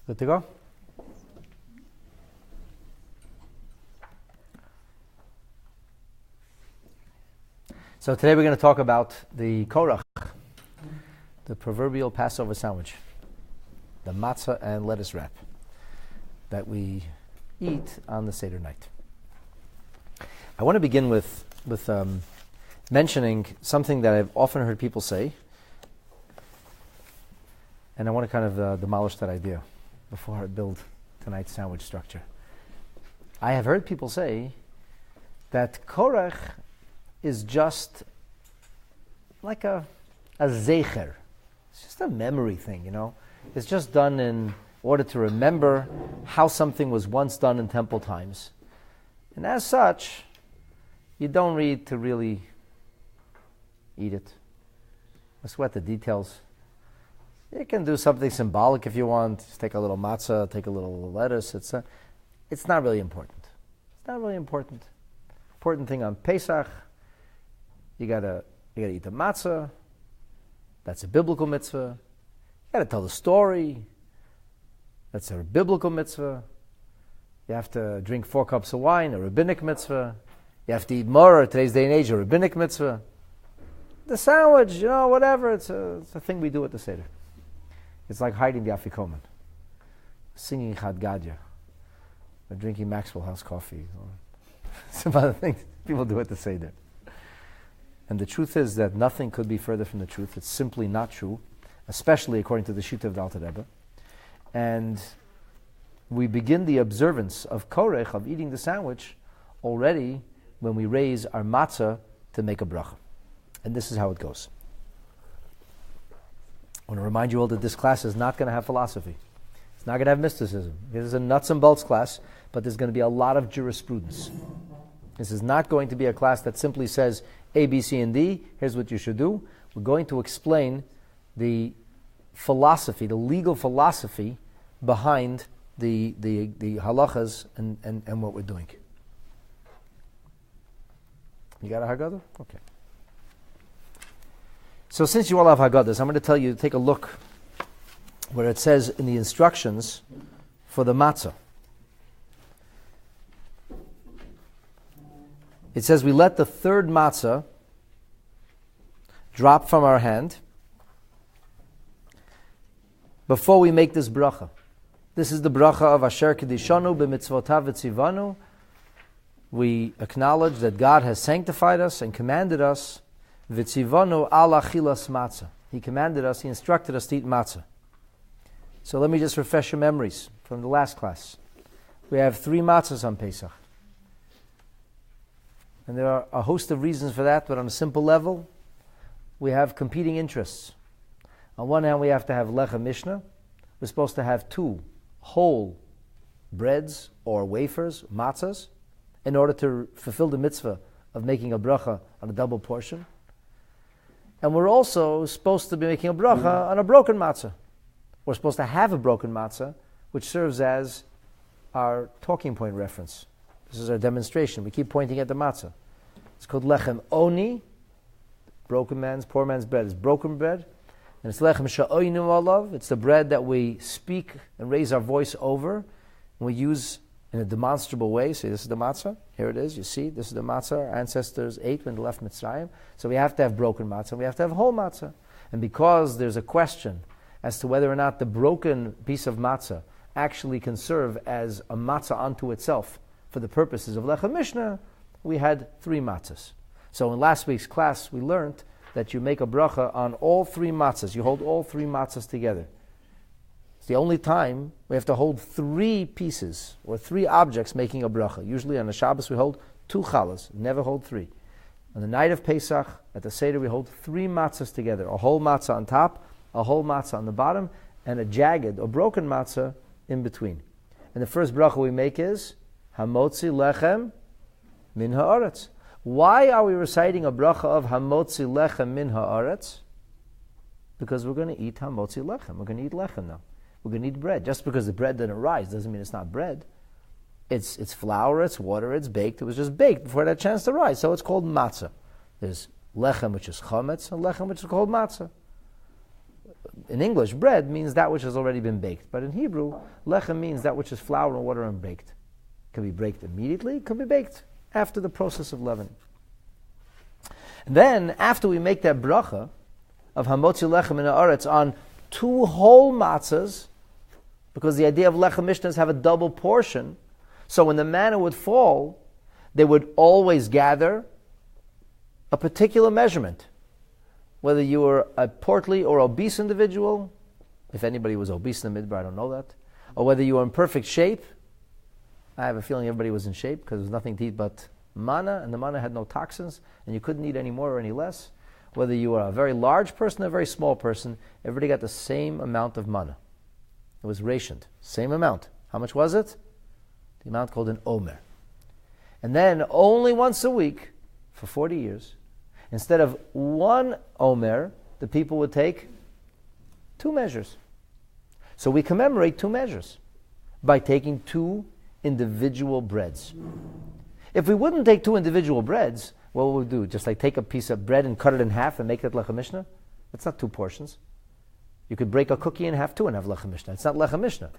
Good to go? So today we're going to talk about the Koraich, the proverbial Passover sandwich, the matzah and lettuce wrap that we eat on the Seder night. I want to begin with mentioning something that I've often heard people say, and I want to kind of demolish that idea before I build tonight's sandwich structure. I have heard people say that Korech is just like a zecher. It's just a memory thing, you know. It's just done in order to remember how something was once done in temple times. And as such, you don't need to really eat it. I sweat the details. You can do something symbolic if you want. Just take a little matzah, take a little lettuce. It's not really important. It's not really important. Important thing on Pesach, you gotta eat the matzah. That's a biblical mitzvah. You gotta tell the story. That's a biblical mitzvah. You have to drink 4 cups of wine, a rabbinic mitzvah. You have to eat Maror, today's day and age, a rabbinic mitzvah. The sandwich, you know, whatever, it's a thing we do at the Seder. It's like hiding the afikoman, singing Chad Gadya, or drinking Maxwell House coffee, or some other things people do at the Seder. And the truth is that nothing could be further from the truth. It's simply not true, especially according to the Shita of the Alter Rebbe. And we begin the observance of Koraich, of eating the sandwich, already when we raise our matzah to make a bracha. And this is how it goes. I want to remind you all that this class is not going to have philosophy. It's not going to have mysticism. This is a nuts and bolts class, but there's going to be a lot of jurisprudence. This is not going to be a class that simply says A, B, C, and D, here's what you should do. We're going to explain the philosophy, the legal philosophy behind the halachas and what we're doing. You got a Haggadah? Okay. So since you all have Haggadahs, I'm going to tell you to take a look where it says in the instructions for the matzah. It says we let the third matzah drop from our hand before we make this bracha. This is the bracha of Asher Kedishanu b'mitzvotav v'tzivanu. We acknowledge that God has sanctified us and commanded us v'tzivanu al achilas matzah. He commanded us, He instructed us to eat matzah. So let me just refresh your memories from the last class. We have 3 matzahs on Pesach. And there are a host of reasons for that, but on a simple level, we have competing interests. On one hand, we have to have lechem mishnah. We're supposed to have 2 whole breads or wafers, matzahs, in order to fulfill the mitzvah of making a bracha on a double portion. And we're also supposed to be making a bracha on a broken matzah. We're supposed to have a broken matzah, which serves as our talking point reference. This is our demonstration. We keep pointing at the matzah. It's called lechem oni. Poor man's bread is broken bread. And it's lechem sha'oinu alav. It's the bread that we speak and raise our voice over. And we use in a demonstrable way. Say, this is the matzah. Here it is. You see, this is the matzah our ancestors ate when they left Mitzrayim. So we have to have broken matzah. We have to have whole matzah. And because there's a question as to whether or not the broken piece of matzah actually can serve as a matzah unto itself for the purposes of lechem mishnah, we had 3 matzahs. So in last week's class, we learned that you make a bracha on all 3 matzahs. You hold all 3 matzahs together. It's the only time we have to hold 3 pieces or 3 objects making a bracha. Usually on the Shabbos we hold 2 challahs, never hold 3. On the night of Pesach, at the Seder, we hold 3 matzahs together. A whole matzah on top, a whole matzah on the bottom, and a jagged or broken matzah in between. And the first bracha we make is Hamotzi lechem min haaretz. Why are we reciting a bracha of Hamotzi lechem min haaretz? Because we're going to eat Hamotzi lechem. We're going to eat lechem now. We're going to eat bread. Just because the bread didn't rise doesn't mean it's not bread. It's flour, it's water, it's baked. It was just baked before it had a chance to rise. So it's called matzah. There's lechem, which is chametz, and lechem, which is called matzah. in English, bread means that which has already been baked. But in Hebrew, lechem means that which is flour and water and baked. It can be baked immediately, it can be baked after the process of leavening. And then, after we make that bracha of hamotzi lechem in haaretz on 2 whole matzahs, because the idea of lechem mishnah is have a double portion, so when the manna would fall, they would always gather a particular measurement. Whether you were a portly or obese individual, if anybody was obese in the midbar, I don't know that, or whether you were in perfect shape, I have a feeling everybody was in shape because there was nothing to eat but manna, and the manna had no toxins, and you couldn't eat any more or any less. Whether you were a very large person or a very small person, everybody got the same amount of manna. It was rationed, same amount. How much was it? The amount called an omer. And then only once a week, for 40 years, instead of 1 omer, the people would take 2 measures. So we commemorate 2 measures by taking 2 individual breads. If we wouldn't take 2 individual breads, what would we do? Just like take a piece of bread and cut it in half and make it lechem mishnah? That's not 2 portions. You could break a cookie in half too and have lechem mishnah. It's not lechem mishnah.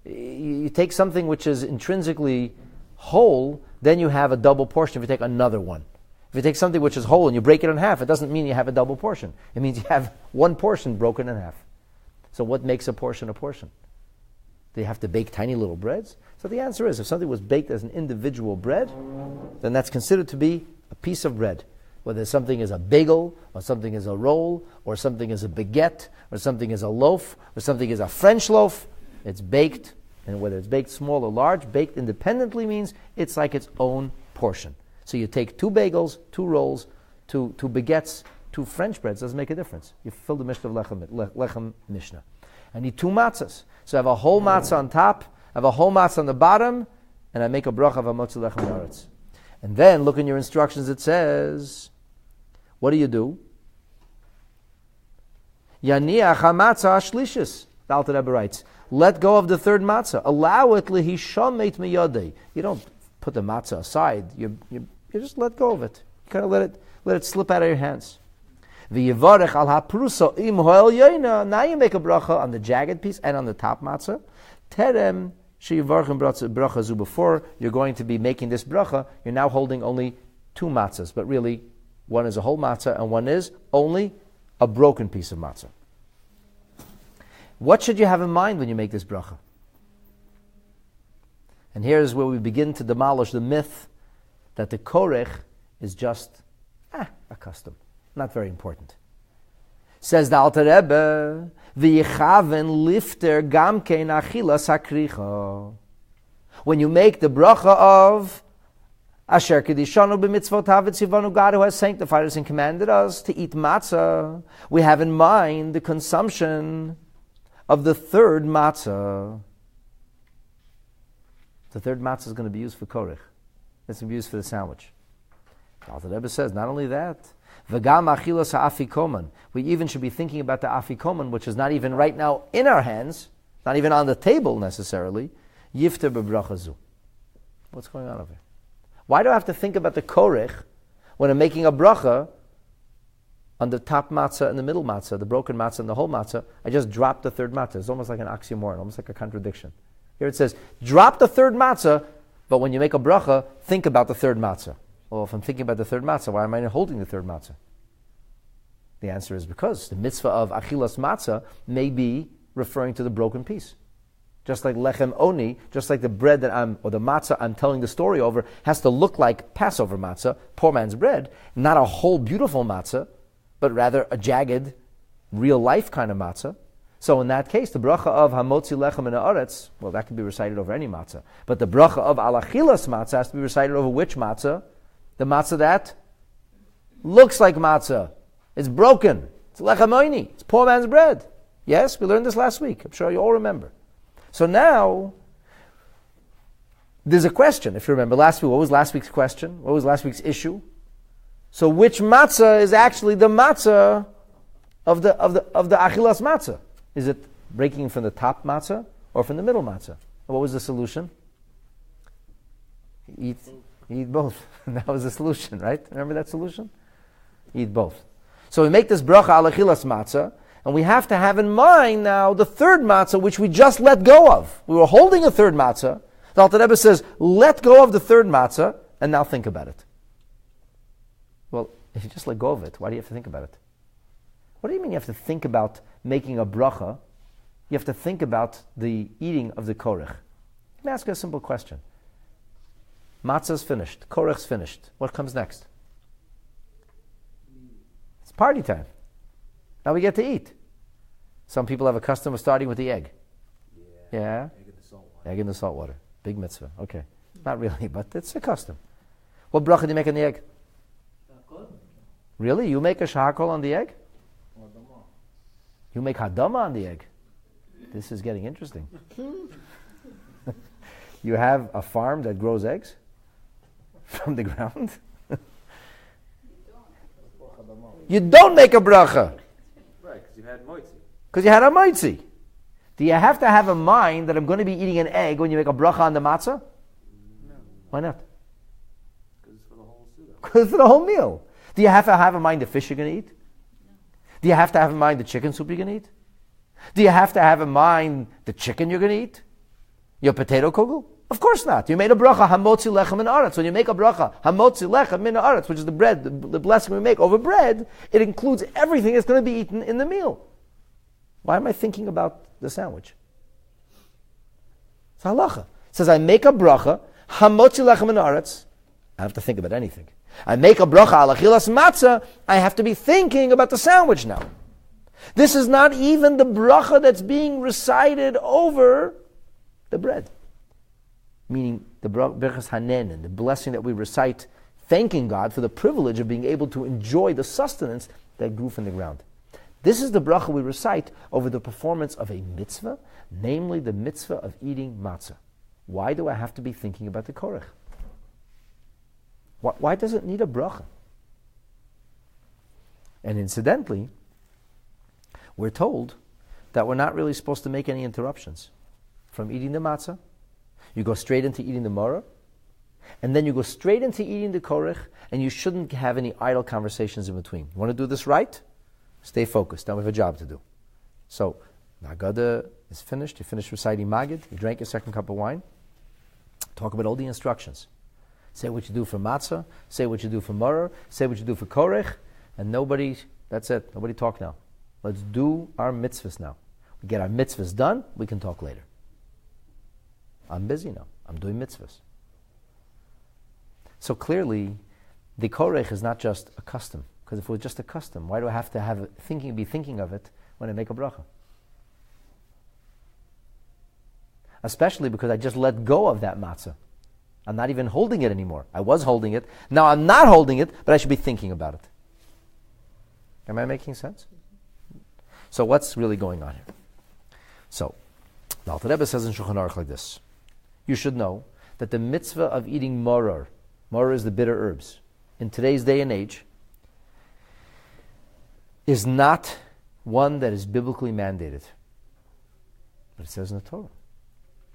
You take something which is intrinsically whole, then you have a double portion if you take another one. If you take something which is whole and you break it in half, it doesn't mean you have a double portion. It means you have 1 portion broken in half. So what makes a portion a portion? Do you have to bake tiny little breads? So the answer is, if something was baked as an individual bread, then that's considered to be a piece of bread. Whether something is a bagel, or something is a roll, or something is a baguette, or something is a loaf, or something is a French loaf, it's baked, and whether it's baked small or large, baked independently means it's like its own portion. So you take 2 bagels, 2 rolls, 2 baguettes, 2 French breads, doesn't make a difference. You fill the mishnah of lechem mishnah. I need 2 matzahs. So I have a whole matzah on top, I have a whole matzah on the bottom, and I make a bracha of hamotzi lechem in haaretz. And then look in your instructions, it says, what do you do? Yaniach hamatzah ashlishis. The Alter Rebbe writes, let go of the 3rd matzah. Allow it lihishamet miyadei. You don't put the matzah aside. You just let go of it. You kind of let it slip out of your hands. V'yivarech al haprusa im hoel yoina. Now you make a bracha on the jagged piece and on the top matzah. Terem sheyivarchem bracha zu. Before you're going to be making this bracha, you're now holding only 2 matzahs, but really one is a whole matzah and one is only a broken piece of matzah. What should you have in mind when you make this bracha? And here's where we begin to demolish the myth that the Korech is just a custom, not very important. Says the Alter Rebbe, v'yichaven lifter gamkein achilas hakricha. When you make the bracha of Asher kedishanu b'mitzvot havetzivanu, God who has sanctified us and commanded us to eat matzah, we have in mind the consumption of the 3rd matzah. The 3rd matzah is going to be used for Korech. It's going to be used for the sandwich. The Alter Rebbe says, not only that, v'gam achilas ha'afikoman. We even should be thinking about the afikoman, which is not even right now in our hands, not even on the table necessarily. Yifter b'bracha zu. What's going on over here? Why do I have to think about the Korech when I'm making a bracha on the top matzah and the middle matzah, the broken matzah and the whole matzah? I just dropped the 3rd matzah. It's almost like an oxymoron, almost like a contradiction. Here it says, drop the 3rd matzah, but when you make a bracha, think about the 3rd matzah. Well, if I'm thinking about the 3rd matzah, why am I not holding the 3rd matzah? The answer is because the mitzvah of achilas matzah may be referring to the broken piece. Just like lechem oni, just like the bread or the matzah I'm telling the story over has to look like Passover matzah, poor man's bread, not a whole beautiful matzah, but rather a jagged, real life kind of matzah. So in that case, the bracha of hamotzi lechem in haaretz, well, that can be recited over any matzah. But the bracha of alachilas matzah has to be recited over which matzah? The matzah that looks like matzah. It's broken. It's lechem oni. It's poor man's bread. Yes, we learned this last week. I'm sure you all remember. So now, there's a question. If you remember last week, what was last week's question? What was last week's issue? So which matzah is actually the matzah of the achilas matzah? Is it breaking from the top matzah or from the middle matzah? What was the solution? Eat both. That was the solution, right? Remember that solution? Eat both. So we make this bracha al achilas matzah, And we have to have in mind now the third matzah, which we just let go of. We were holding a third matzah. The Alter Rebbe says, let go of the third matzah, and now think about it. Well, if you just let go of it, why do you have to think about it? What do you mean you have to think about making a bracha? You have to think about the eating of the Korech. Let me ask you a simple question. Matzah's finished. Korech's finished. What comes next? It's party time. Now we get to eat. Some people have a custom of starting with the egg. Yeah? Egg in the salt water. Egg in the salt water. Big mitzvah. Okay. Not really, but it's a custom. What bracha do you make on the egg? Really? You make a shahakol on the egg? You make hadama on the egg? This is getting interesting. You have a farm that grows eggs from the ground? You don't make a bracha. Right, because you had moitzi. Because you had a moitzi. Do you have to have in mind that I'm going to be eating an egg when you make a bracha on the matzah? No. Why not? Because it's for the whole suda. Because it's for the whole meal. Do you have to have in mind the fish you're going to eat? No. Do you have to have in mind the chicken soup you're going to eat? Do you have to have in mind the chicken you're going to eat? Your potato kugel? Of course not. You made a bracha, hamotzi lechem min aretz. When you make a bracha, hamotzi lechem min aretz, which is the bread, the blessing we make over bread, it includes everything that's going to be eaten in the meal. Why am I thinking about the sandwich? It's halacha. It says, I make a bracha, hamotzi lechem min aretz. I have to think about anything. I make a bracha al achilas matzah, I have to be thinking about the sandwich now. This is not even the bracha that's being recited over the bread. Meaning the berachas hanen, the blessing that we recite, thanking God for the privilege of being able to enjoy the sustenance that grew from the ground. This is the bracha we recite over the performance of a mitzvah, namely the mitzvah of eating matzah. Why do I have to be thinking about the Korech? Why does it need a bracha? And incidentally, we're told that we're not really supposed to make any interruptions from eating the matzah. You go straight into eating the maror, and then you go straight into eating the Korech, and you shouldn't have any idle conversations in between. You want to do this right? Stay focused. Now we have a job to do. So, Nagada is finished. You finished reciting Magid. You drank your second cup of wine. Talk about all the instructions. Say what you do for matzah. Say what you do for maror. Say what you do for Korech. And that's it. Nobody talk now. Let's do our mitzvahs now. We get our mitzvahs done, we can talk later. I'm busy now. I'm doing mitzvahs. So clearly, the Koraich is not just a custom. Because if it was just a custom, why do I have to be thinking of it when I make a bracha? Especially because I just let go of that matzah. I'm not even holding it anymore. I was holding it. Now I'm not holding it, but I should be thinking about it. Am I making sense? So what's really going on here? So, the Alter Rebbe says in Shulchan Aruch like this. You should know that the mitzvah of eating maror is the bitter herbs, in today's day and age, is not one that is biblically mandated. But it says in the Torah.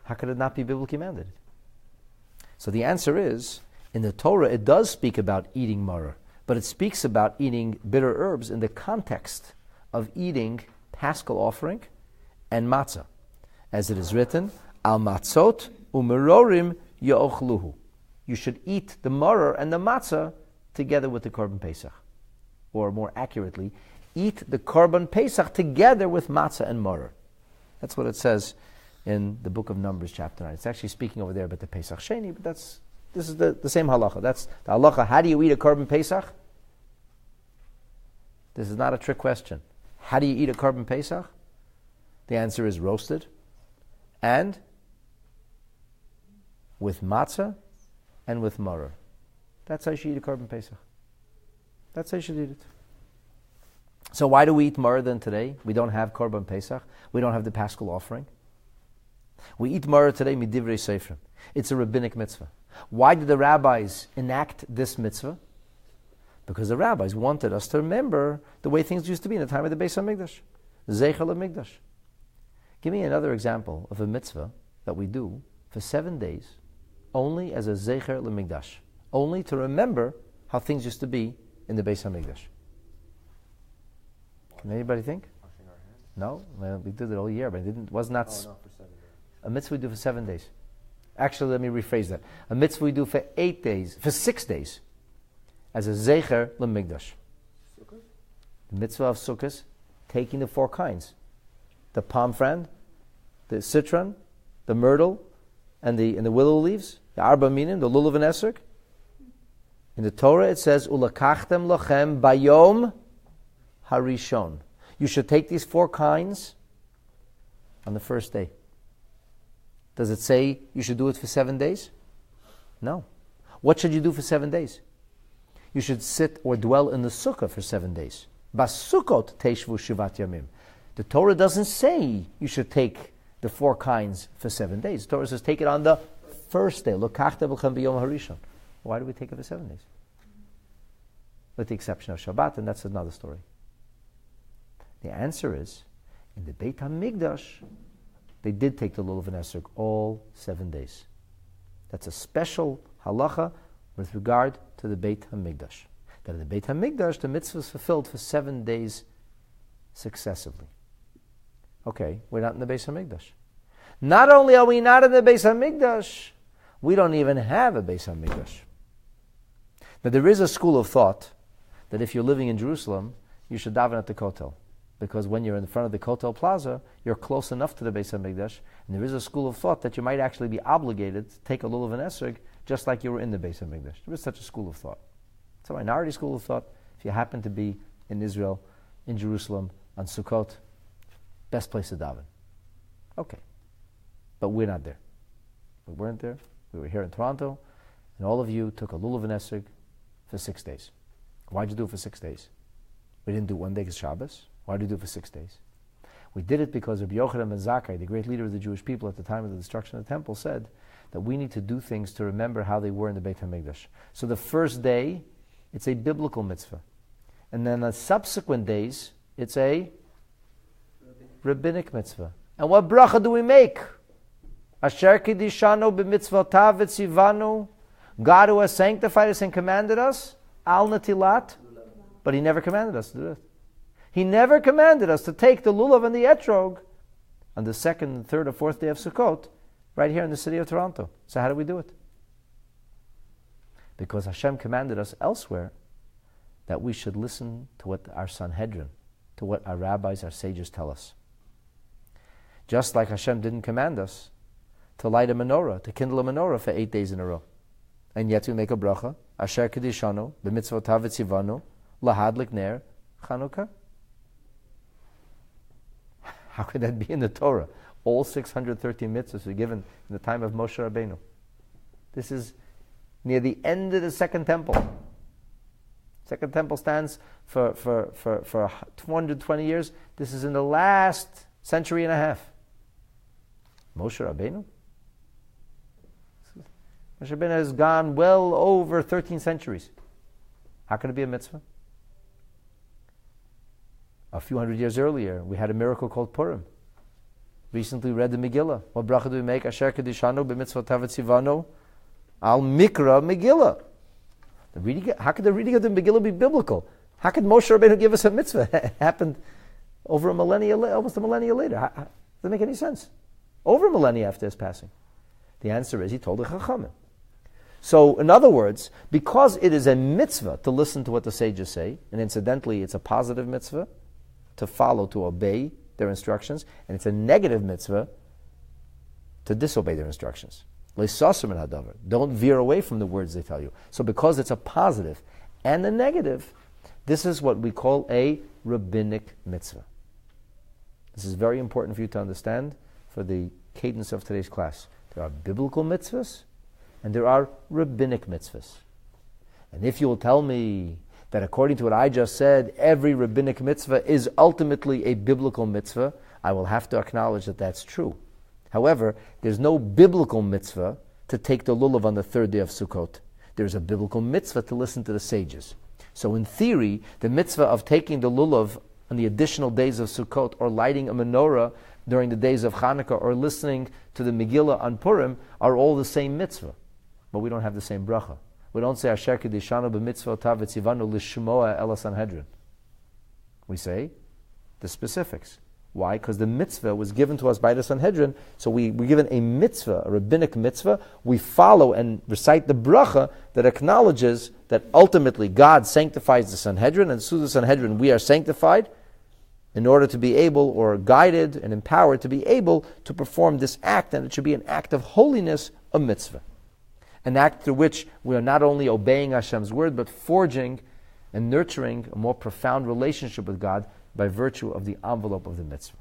How could it not be biblically mandated? So the answer is, in the Torah it does speak about eating maror, but it speaks about eating bitter herbs in the context of eating paschal offering and matzah. As it is written, Al matzot u'merorim yo'ochluhu. You should eat the maror and the matzah together with the korban Pesach. Or more accurately, eat the korban Pesach together with matzah and marror. That's what it says in the book of Numbers, chapter 9. It's actually speaking over there about the Pesach Sheni, but this is the same halacha. That's the halacha. How do you eat a korban Pesach? This is not a trick question. How do you eat a korban Pesach? The answer is roasted and with matzah and with maror. That's how you should eat a korban Pesach. That's how you should eat it. So why do we eat maror then today? We don't have korban Pesach. We don't have the paschal offering. We eat maror today midivrei seifrim. It's a rabbinic mitzvah. Why did the rabbis enact this mitzvah? Because the rabbis wanted us to remember the way things used to be in the time of the Beis HaMikdash. Zeichel HaMikdash. Give me another example of a mitzvah that we do for 7 days, only as a Zeicher LeMikdash, only to remember how things used to be in the Beis HaMikdash. Can anybody think? No, well, we did it all year, but it was not Oh, not for 7 days. a mitzvah we do for 7 days. Actually, let me rephrase that. A mitzvah we do for 8 days, for 6 days, as a zecher lemigdash. Sukkot? The mitzvah of Sukkot, taking the 4 kinds: the palm frond, the citron, the myrtle, and the willow leaves, the arba minim, the lulav and esrog. In the Torah it says, "Ulakachtem lochem bayom harishon." You should take these 4 kinds on the first day. Does it say you should do it for 7 days? No. What should you do for 7 days? You should sit or dwell in the sukkah for 7 days. Basukot teishvu shivat yamim. The Torah doesn't say you should take the 4 kinds for 7 days. The Torah says take it on the first day. Lokachta b'chem b'yom harishon. Why do we take it for 7 days? With the exception of Shabbat, and that's another story. The answer is, in the Beit HaMikdash, they did take the lulav and esrog all 7 days. That's a special halacha with regard to the Beit HaMikdash. That in the Beit HaMikdash, the mitzvah is fulfilled for 7 days successively. Okay, we're not in the Beit HaMikdash. Not only are we not in the Beit HaMikdash, we don't even have a Beit HaMikdash. Now there is a school of thought that if you're living in Jerusalem, you should daven at the Kotel. Because when you're in front of the Kotel Plaza, you're close enough to the Beis HaMikdash, and there is a school of thought that you might actually be obligated to take a lulav and esrog just like you were in the Beis HaMikdash. There is such a school of thought. It's a minority school of thought. If you happen to be in Israel, in Jerusalem, on Sukkot, best place to daven. Okay. But we're not there. We weren't there. We were here in Toronto, and all of you took a lulav and esrog for 6 days. Why'd you do it for 6 days? We didn't do one day because Shabbos. Why did we do it for 6 days? We did it because Rabbi Yochanan ben Zakkai, the great leader of the Jewish people at the time of the destruction of the temple, said that we need to do things to remember how they were in the Beit HaMikdash. So the first day, it's a biblical mitzvah. And then the subsequent days, it's a rabbinic mitzvah. And what bracha do we make? Asher kidishanu b'mitzvotav v'tzivanu. God who has sanctified us and commanded us, al natilat, but He never commanded us to do it. He never commanded us to take the lulav and the etrog on the 2nd, 3rd, or 4th day of Sukkot, right here in the city of Toronto. So how do we do it? Because Hashem commanded us elsewhere that we should listen to what our Sanhedrin, to what our rabbis, our sages tell us. Just like Hashem didn't command us to light a menorah, to kindle a menorah for 8 days in a row. And yet we make a bracha, Asher Kedishanu, b'mitzvotav v'tzivanu, lahadlik ner Chanukah. How could that be in the Torah? All 613 mitzvahs were given in the time of Moshe Rabbeinu. This is near the end of the Second Temple. Second Temple stands for 220 years. This is in the last century and a half. Moshe Rabbeinu? Moshe Rabbeinu has gone well over 13 centuries. How can it be a mitzvah? A few hundred years earlier, we had a miracle called Purim. Recently read the Megillah. What bracha do we make? Asher kedishanu b'mitzvotav v'tzivanu al mikra Megillah. How could the reading of the Megillah be biblical? How could Moshe Rabbeinu give us a mitzvah? It happened over a millennia, almost a millennia later. Does that make any sense? Over a millennia after his passing. The answer is he told the Chachamim. So, in other words, because it is a mitzvah to listen to what the sages say, and incidentally, it's a positive mitzvah, to follow, to obey their instructions, and it's a negative mitzvah to disobey their instructions. Don't veer away from the words they tell you. So because it's a positive and a negative, this is what we call a rabbinic mitzvah. This is very important for you to understand for the cadence of today's class. There are biblical mitzvahs and there are rabbinic mitzvahs. And if you will tell me that according to what I just said, every rabbinic mitzvah is ultimately a biblical mitzvah, I will have to acknowledge that that's true. However, there's no biblical mitzvah to take the lulav on the 3rd day of Sukkot. There's a biblical mitzvah to listen to the sages. So in theory, the mitzvah of taking the lulav on the additional days of Sukkot, or lighting a menorah during the days of Hanukkah, or listening to the Megillah on Purim, are all the same mitzvah. But we don't have the same bracha. We don't say Asher Kedishanu b'mitzvotav v'tzivanu lishmoa el Sanhedrin. We say the specifics. Why? Because the mitzvah was given to us by the Sanhedrin, so we're given a mitzvah, a rabbinic mitzvah. We follow and recite the bracha that acknowledges that ultimately God sanctifies the Sanhedrin, and through the Sanhedrin we are sanctified in order to be able, or guided and empowered to be able to perform this act, and it should be an act of holiness, a mitzvah. An act through which we are not only obeying Hashem's word, but forging and nurturing a more profound relationship with God by virtue of the envelope of the mitzvah.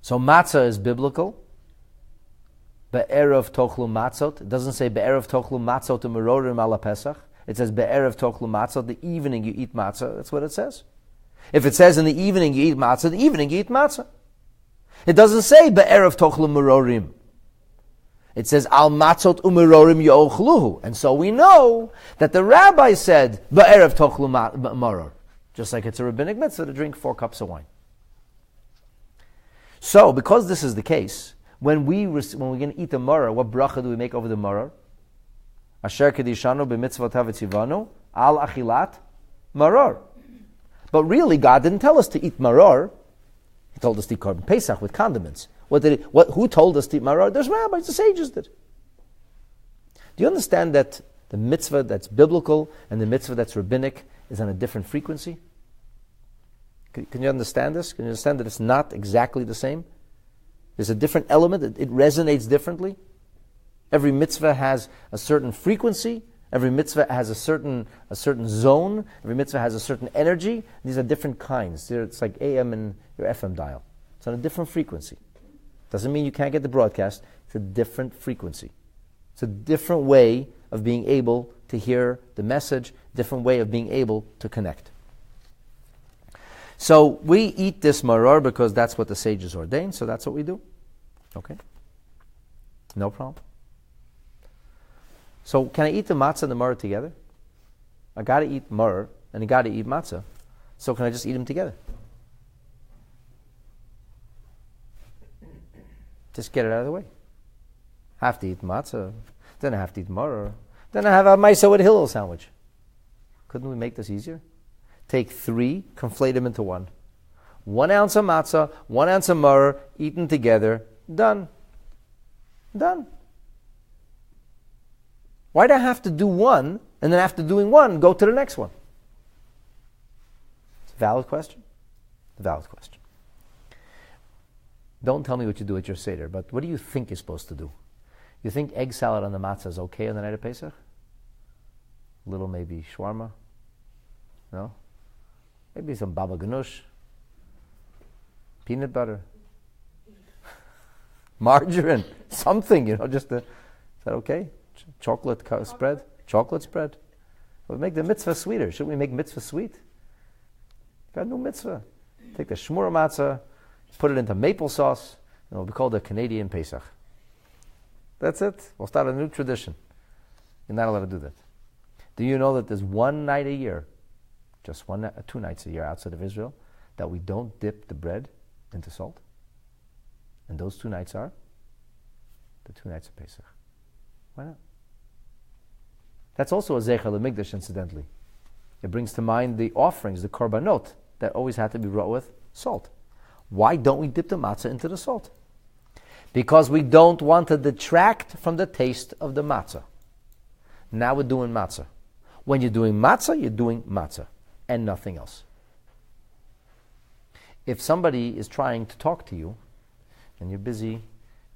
So matzah is biblical. Be'erev tochlu matzot. It doesn't say be'erev tochlu matzot u'merorim ala Pesach. It says be'erev tochlu matzot. The evening you eat matzah. That's what it says. If it says in the evening you eat matzah, the evening you eat matzah. It doesn't say be'erev tochlu merorim. It says al matzot u'merorim yo'chluhu. And so we know that the rabbi said be'erev tochlu maror. Just like it's a rabbinic mitzvah to drink 4 cups of wine. So, because this is the case, when we're going to eat the maror, what bracha do we make over the maror? Asher kedishanu b'mitzvot havetzivanu al achilat maror. But really, God didn't tell us to eat maror. He told us to eat korban Pesach with condiments. Who told us to eat maror? There's rabbis, the sages did. Do you understand that the mitzvah that's biblical and the mitzvah that's rabbinic is on a different frequency? Can you understand this? Can you understand that it's not exactly the same? There's a different element. It resonates differently. Every mitzvah has a certain frequency. Every mitzvah has a certain zone. Every mitzvah has a certain energy. These are different kinds. It's like AM and your FM dial. It's on a different frequency. Doesn't mean you can't get the broadcast. It's a different frequency. It's a different way of being able to hear the message, different way of being able to connect. So we eat this maror because that's what the sages ordained, so that's what we do. Okay? No problem. So can I eat the matzah and the maror together? I got to eat maror and I got to eat matzah. So can I just eat them together? Just get it out of the way. I have to eat matzah, then I have to eat maror, then I have a maisa with Hillel sandwich. Couldn't we make this easier? Take 3, conflate them into 1. 1 ounce of matzah, 1 ounce of maror, eaten together, done. Done. Why do I have to do 1, and then after doing 1, go to the next one? It's a valid question. It's a valid question. Don't tell me what you do at your Seder, but what do you think you're supposed to do? You think egg salad on the matzah is okay on the night of Pesach? A little maybe shawarma? No? Maybe some baba ganoush, peanut butter, margarine, something, is that okay? Chocolate spread? Chocolate spread? We'll make the mitzvah sweeter. Shouldn't we make mitzvah sweet? Got a new mitzvah. Take the shmura matzah, put it into maple sauce, and it'll be called a Canadian Pesach. That's it. We'll start a new tradition. You're not allowed to do that. Do you know that there's 1 night a year, just 2 nights a year outside of Israel, that we don't dip the bread into salt? And those 2 nights are the 2 nights of Pesach. Why not? That's also a Zeicha L'Mikdash, incidentally. It brings to mind the offerings, the korbanot, that always had to be brought with salt. Why don't we dip the matzah into the salt? Because we don't want to detract from the taste of the matzah. Now we're doing matzah. When you're doing matzah, you're doing matzah and nothing else. If somebody is trying to talk to you and you're busy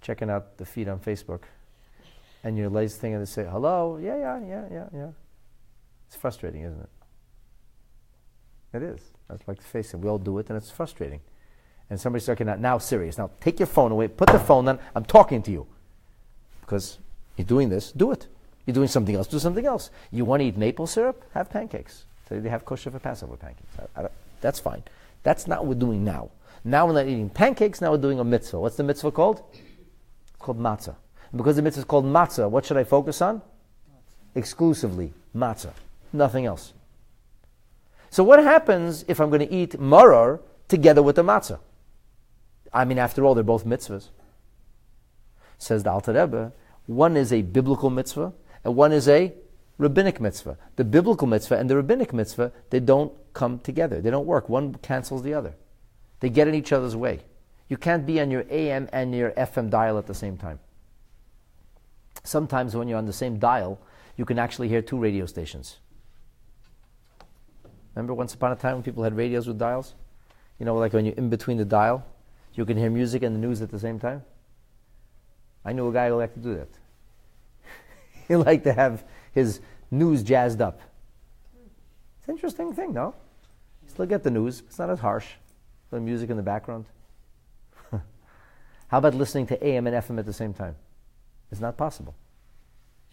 checking out the feed on Facebook and your latest thing and they say, hello, yeah. It's frustrating, isn't it? It is. That's like the face it. We all do it and it's frustrating. And somebody's talking now serious. Now take your phone away, put the phone on, I'm talking to you. Because you're doing this, do it. You're doing something else, do something else. You want to eat maple syrup? Have pancakes. So they have kosher for Passover pancakes. That's fine. That's not what we're doing now. Now we're not eating pancakes, now we're doing a mitzvah. What's the mitzvah called? It's called matzah. And because the mitzvah is called matzah, what should I focus on? Exclusively matzah. Nothing else. So what happens if I'm going to eat maror together with the matzah? I mean, after all, they're both mitzvahs. Says the Alter Rebbe, one is a biblical mitzvah, and one is a rabbinic mitzvah. The biblical mitzvah and the rabbinic mitzvah, they don't come together. They don't work. One cancels the other. They get in each other's way. You can't be on your AM and your FM dial at the same time. Sometimes when you're on the same dial, you can actually hear two radio stations. Remember once upon a time when people had radios with dials? You know, like when you're in between the dial, you can hear music and the news at the same time? I knew a guy who liked to do that. He liked to have his news jazzed up. It's an interesting thing, no? You still get the news. It's not as harsh. The music in the background. How about listening to AM and FM at the same time? It's not possible.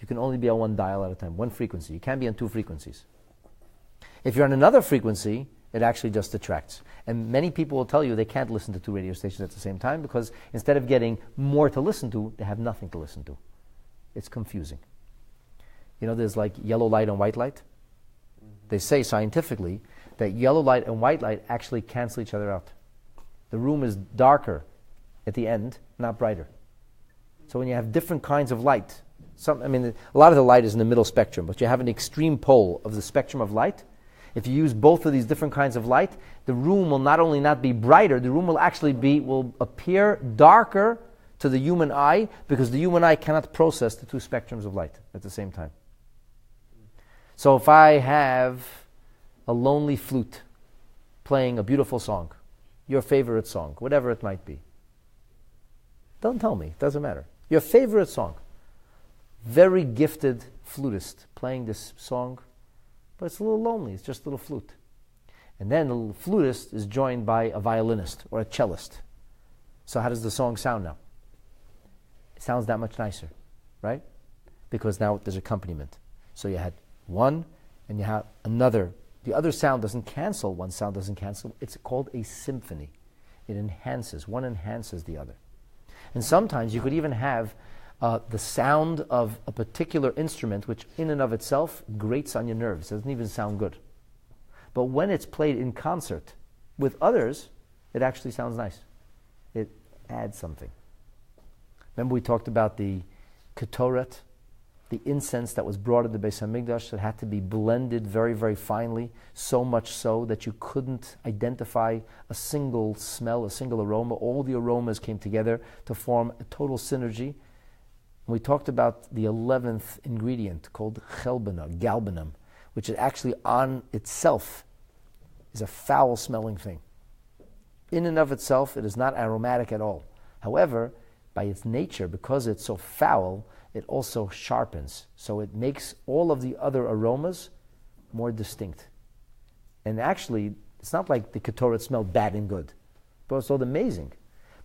You can only be on one dial at a time, one frequency. You can't be on two frequencies. If you're on another frequency, it actually just detracts. And many people will tell you they can't listen to two radio stations at the same time because instead of getting more to listen to, they have nothing to listen to. It's confusing. You know, there's like yellow light and white light. They say scientifically that yellow light and white light actually cancel each other out. The room is darker at the end, not brighter. So when you have different kinds of light, a lot of the light is in the middle spectrum, but you have an extreme pole of the spectrum of light. If you use both of these different kinds of light, the room will not only not be brighter, the room will actually will appear darker to the human eye because the human eye cannot process the two spectrums of light at the same time. So if I have a lonely flute playing a beautiful song, your favorite song, whatever it might be, don't tell me, it doesn't matter. Your favorite song, very gifted flutist playing this song, but it's a little lonely, it's just a little flute. And then the little flutist is joined by a violinist or a cellist. So how does the song sound now? It sounds that much nicer, right? Because now there's accompaniment. So you had one and you have another. The other sound doesn't cancel, one sound doesn't cancel. It's called a symphony. It enhances, one enhances the other. And sometimes you could even have the sound of a particular instrument which in and of itself grates on your nerves. It doesn't even sound good. But when it's played in concert with others, it actually sounds nice. It adds something. Remember we talked about the ketoret, the incense that was brought into Beis HaMikdash that had to be blended very, very finely, so much so that you couldn't identify a single smell, a single aroma. All the aromas came together to form a total synergy. And we talked about the 11th ingredient called galbanum, which is actually on itself is a foul-smelling thing. In and of itself, it is not aromatic at all. However, by its nature, because it's so foul, it also sharpens. So it makes all of the other aromas more distinct. And actually, it's not like the ketoret smelled bad and good. It was so amazing.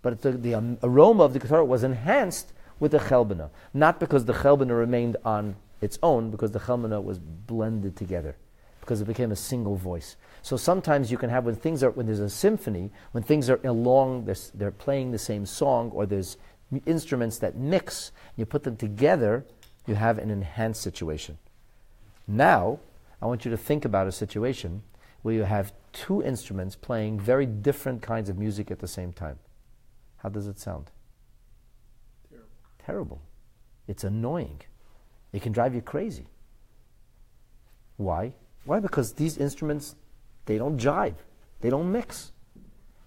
But the aroma of the ketoret was enhanced with the chelbana. Not because the chelbana remained on its own, because the chelbana was blended together. Because it became a single voice. So sometimes you can have, when there's a symphony, when things are along, they're playing the same song, or there's instruments that mix, you put them together, you have an enhanced situation. Now, I want you to think about a situation where you have two instruments playing very different kinds of music at the same time. How does it sound? Terrible. It's annoying. It can drive you crazy. Why? Why? Because these instruments, they don't jive. They don't mix.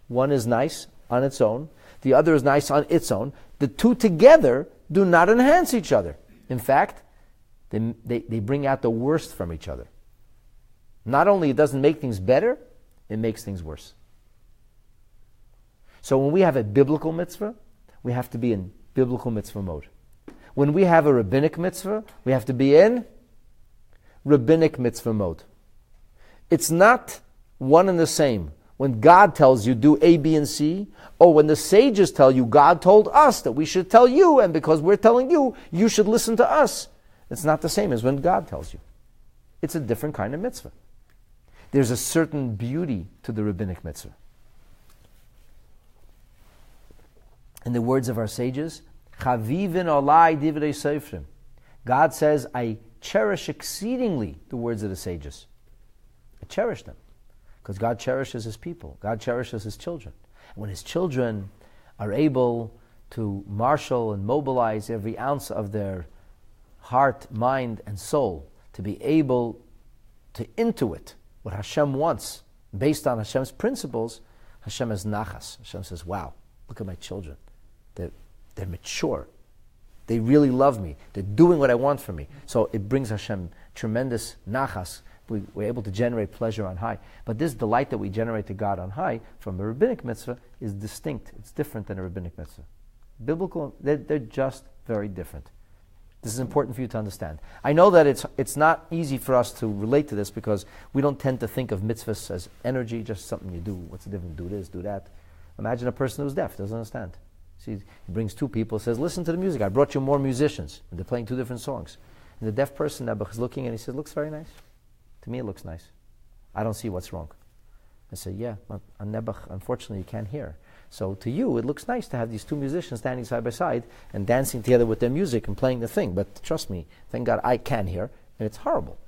One is nice on its own. The other is nice on its own. The two together do not enhance each other. In fact, they bring out the worst from each other. Not only it doesn't make things better, it makes things worse. So when we have a biblical mitzvah, we have to be in biblical mitzvah mode. When we have a rabbinic mitzvah, we have to be in rabbinic mitzvah mode. It's not one and the same. When God tells you do A, B, and C, or when the sages tell you God told us that we should tell you, and because we're telling you, you should listen to us. It's not the same as when God tells you. It's a different kind of mitzvah. There's a certain beauty to the rabbinic mitzvah. In the words of our sages, Chavivin olai divrei sofrim. God says, I cherish exceedingly the words of the sages. I cherish them. Because God cherishes His people. God cherishes His children. And when His children are able to marshal and mobilize every ounce of their heart, mind, and soul to be able to intuit what Hashem wants Based on Hashem's principles, Hashem is nachas. Hashem says, wow, look at my children. They're mature. They really love me. They're doing what I want from me. So it brings Hashem tremendous nachas. We're able to generate pleasure on high. But this delight that we generate to God on high from a rabbinic mitzvah is distinct. It's different than a rabbinic mitzvah. Biblical, they're just very different. This is important for you to understand. I know that it's not easy for us to relate to this because we don't tend to think of mitzvahs as energy, just something you do. What's the difference? Do this, do that. Imagine a person who's deaf, doesn't understand. See, he brings two people, says, listen to the music. I brought you more musicians. And they're playing two different songs. And the deaf person, Nebuch, is looking and he says, looks very nice. To me, it looks nice. I don't see what's wrong. I say, yeah, but Nebuch, unfortunately, you can't hear. So to you, it looks nice to have these two musicians standing side by side and dancing together with their music and playing the thing. But trust me, thank God I can hear, and it's horrible.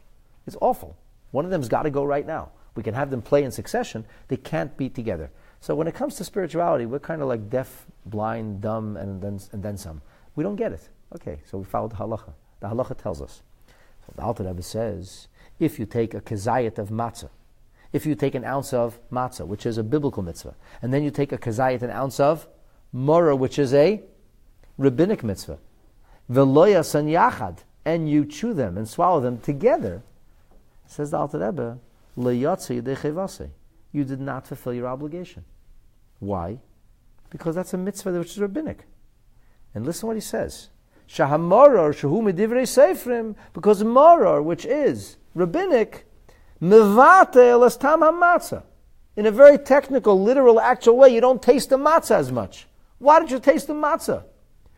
It's awful. One of them's got to go right now. We can have them play in succession. They can't be together. So when it comes to spirituality, we're kind of like deaf, blind, dumb, and then some. We don't get it. Okay, so we follow the halacha. The halacha tells us. So the Alter Rebbe says, if you take a kezayat of matzah, if you take an ounce of matzah, which is a biblical mitzvah, and then you take a kezayat, an ounce of maror, which is a rabbinic mitzvah, veloya san yachad, and you chew them and swallow them together, says the Alter Rebbe, leyatzi dechevase, you did not fulfill your obligation. Why? Because that's a mitzvah which is rabbinic. And listen what he says. Shahamaror shehu medivrei seifrim, because maror, which is rabbinic, mevate elastam hamatzah. In a very technical, literal, actual way, you don't taste the matzah as much. Why did you taste the matzah?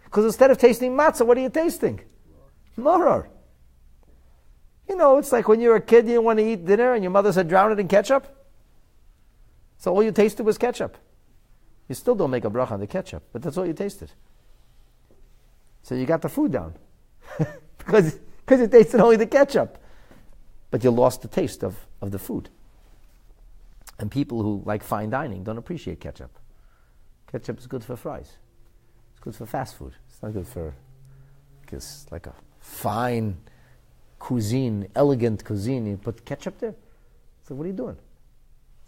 Because instead of tasting matzah, what are you tasting? Maror. You know, it's like when you were a kid, you didn't want to eat dinner, and your mother said, drown it in ketchup. So all you tasted was ketchup. You still don't make a bracha on the ketchup, but that's all you tasted. So you got the food down. because you tasted only the ketchup. But you lost the taste of the food. And people who like fine dining don't appreciate ketchup. Ketchup is good for fries. It's good for fast food. It's not good for, because like a fine cuisine, elegant cuisine, you put ketchup there. So what are you doing?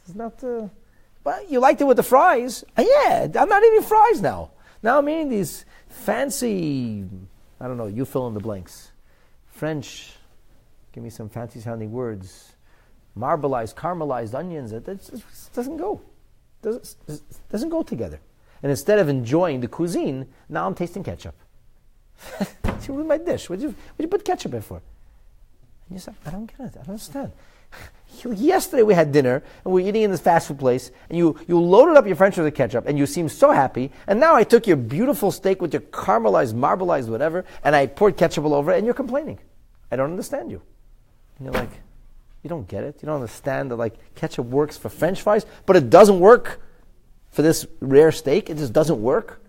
It's not, but you liked it with the fries. Yeah, I'm not eating fries now. Now I'm eating these fancy, I don't know, you fill in the blanks. French, give me some fancy sounding words. Marbleized, caramelized onions. It doesn't go. It doesn't go together. And instead of enjoying the cuisine, now I'm tasting ketchup. What's with my dish? What'd you put ketchup in for? And you say, I don't get it. I don't understand. Yesterday we had dinner and we were eating in this fast food place and you loaded up your French with the ketchup and you seemed so happy, and now I took your beautiful steak with your caramelized, marbleized, whatever, and I poured ketchup all over it and you're complaining. I don't understand you. And you're like, you don't get it. You don't understand that like ketchup works for French fries, but it doesn't work for this rare steak. It just doesn't work.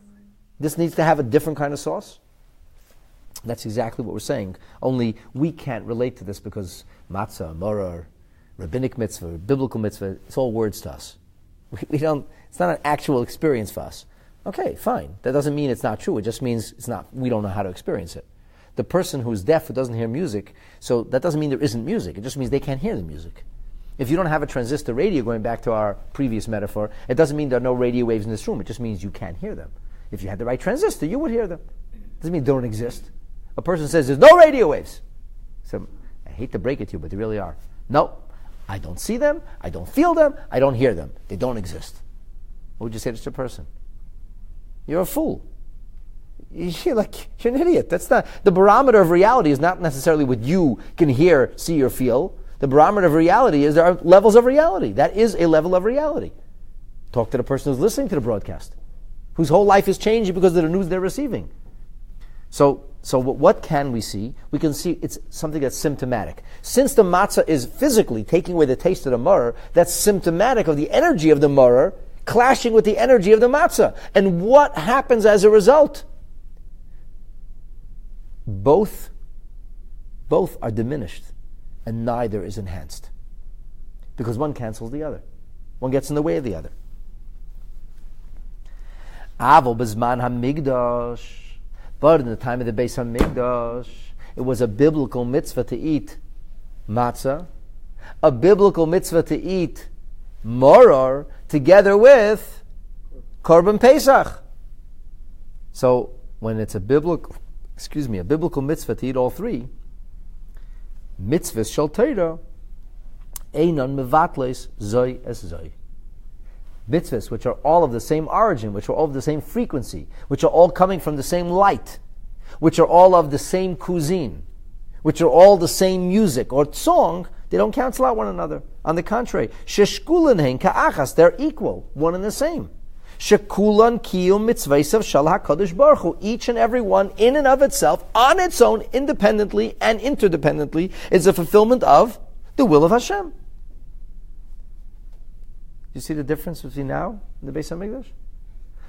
This needs to have a different kind of sauce. That's exactly what we're saying. Only we can't relate to this because Matzah, Marror, rabbinic mitzvah, biblical mitzvah, it's all words to us. We don't. It's not an actual experience for us. Okay, fine. That doesn't mean it's not true. It just means it's not. We don't know how to experience it. The person who's deaf, who doesn't hear music, so that doesn't mean there isn't music. It just means they can't hear the music. If you don't have a transistor radio, going back to our previous metaphor, it doesn't mean there are no radio waves in this room. It just means you can't hear them. If you had the right transistor, you would hear them. It doesn't mean they don't exist. A person says there's no radio waves. So I hate to break it to you, but they really are. No, I don't see them, I don't feel them, I don't hear them. They don't exist. What would you say to such a person? You're a fool. You're an idiot. That's not the barometer of reality. Is not necessarily what you can hear, see, or feel. The barometer of reality is there are levels of reality. That is a level of reality. Talk to the person who's listening to the broadcast, whose whole life is changing because of the news they're receiving. So what can we see? We can see it's something that's symptomatic. Since the matzah is physically taking away the taste of the maror, that's symptomatic of the energy of the maror clashing with the energy of the matzah. And what happens as a result? Both are diminished, and neither is enhanced. Because one cancels the other. One gets in the way of the other. Avol bezman hamigdash. But in the time of the Beis HaMikdash, it was a biblical mitzvah to eat matzah, a biblical mitzvah to eat Maror together with Korban Pesach. So when it's a biblical mitzvah to eat all three, mitzvahs shel Torah, einon mevatles zoi es zoi. Mitzvahs which are all of the same origin, which are all of the same frequency, which are all coming from the same light, which are all of the same cuisine, which are all the same music or song, they don't cancel out one another. On the contrary, sheshkulan hein ka'achas, they're equal, one and the same. Shekulan kiyum mitzvaysav shal HaKadosh Baruch Hu, each and every one in and of itself, on its own, independently and interdependently, is a fulfillment of the will of Hashem. You see the difference between now and the Beis HaMikdash?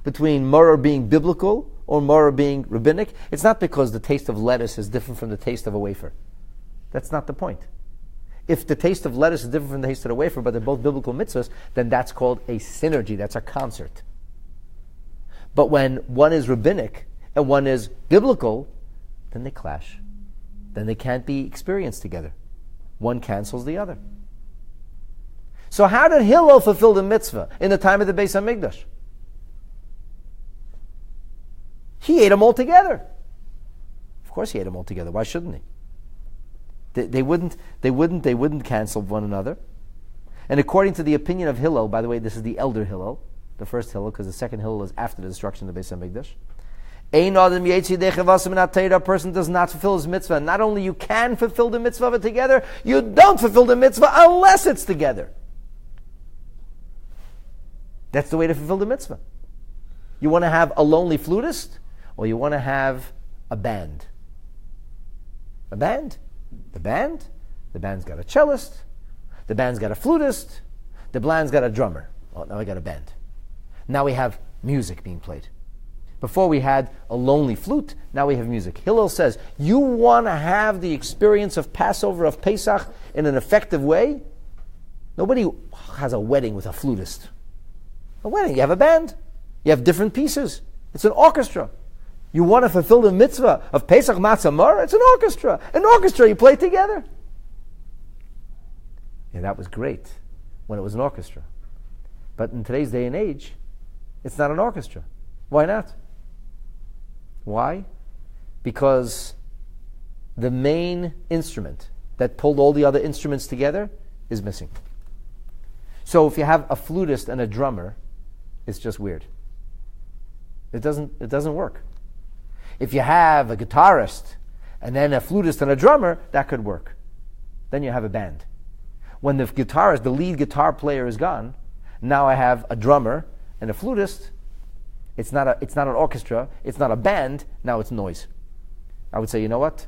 Between Maror being biblical or Maror being rabbinic? It's not because the taste of lettuce is different from the taste of a wafer. That's not the point. If the taste of lettuce is different from the taste of the wafer, but they're both biblical mitzvahs, then that's called a synergy. That's a concert. But when one is rabbinic and one is biblical, then they clash. Then they can't be experienced together. One cancels the other. So how did Hillel fulfill the mitzvah in the time of the Beis HaMikdash? He ate them all together. Of course he ate them all together. Why shouldn't he? They wouldn't cancel one another. And according to the opinion of Hillel, by the way, this is the elder Hillel, the first Hillel, because the second Hillel is after the destruction of the Beis HaMikdash. A person does not fulfill his mitzvah. Not only you can fulfill the mitzvah of it together, you don't fulfill the mitzvah unless it's together. That's the way to fulfill the mitzvah. You want to have a lonely flutist, or you want to have a band? A band? The band's got a cellist, the band's got a flutist, the band's got a drummer. Oh, now we got a band. Now we have music being played. Before we had a lonely flute, now we have music. Hillel says, you want to have the experience of Passover, of Pesach, in an effective way? Nobody has a wedding with a flutist. A wedding, you have a band. You have different pieces. It's an orchestra. You want to fulfill the mitzvah of Pesach, Matzah and Marror? It's an orchestra. An orchestra, you play together. Yeah, that was great when it was an orchestra. But in today's day and age, it's not an orchestra. Why not? Why? Because the main instrument that pulled all the other instruments together is missing. So if you have a flutist and a drummer, it's just weird. It doesn't work. If you have a guitarist and then a flutist and a drummer, that could work. Then you have a band. When the guitarist, the lead guitar player is gone, now I have a drummer and a flutist. It's not an orchestra, it's not a band, now it's noise. I would say, you know what,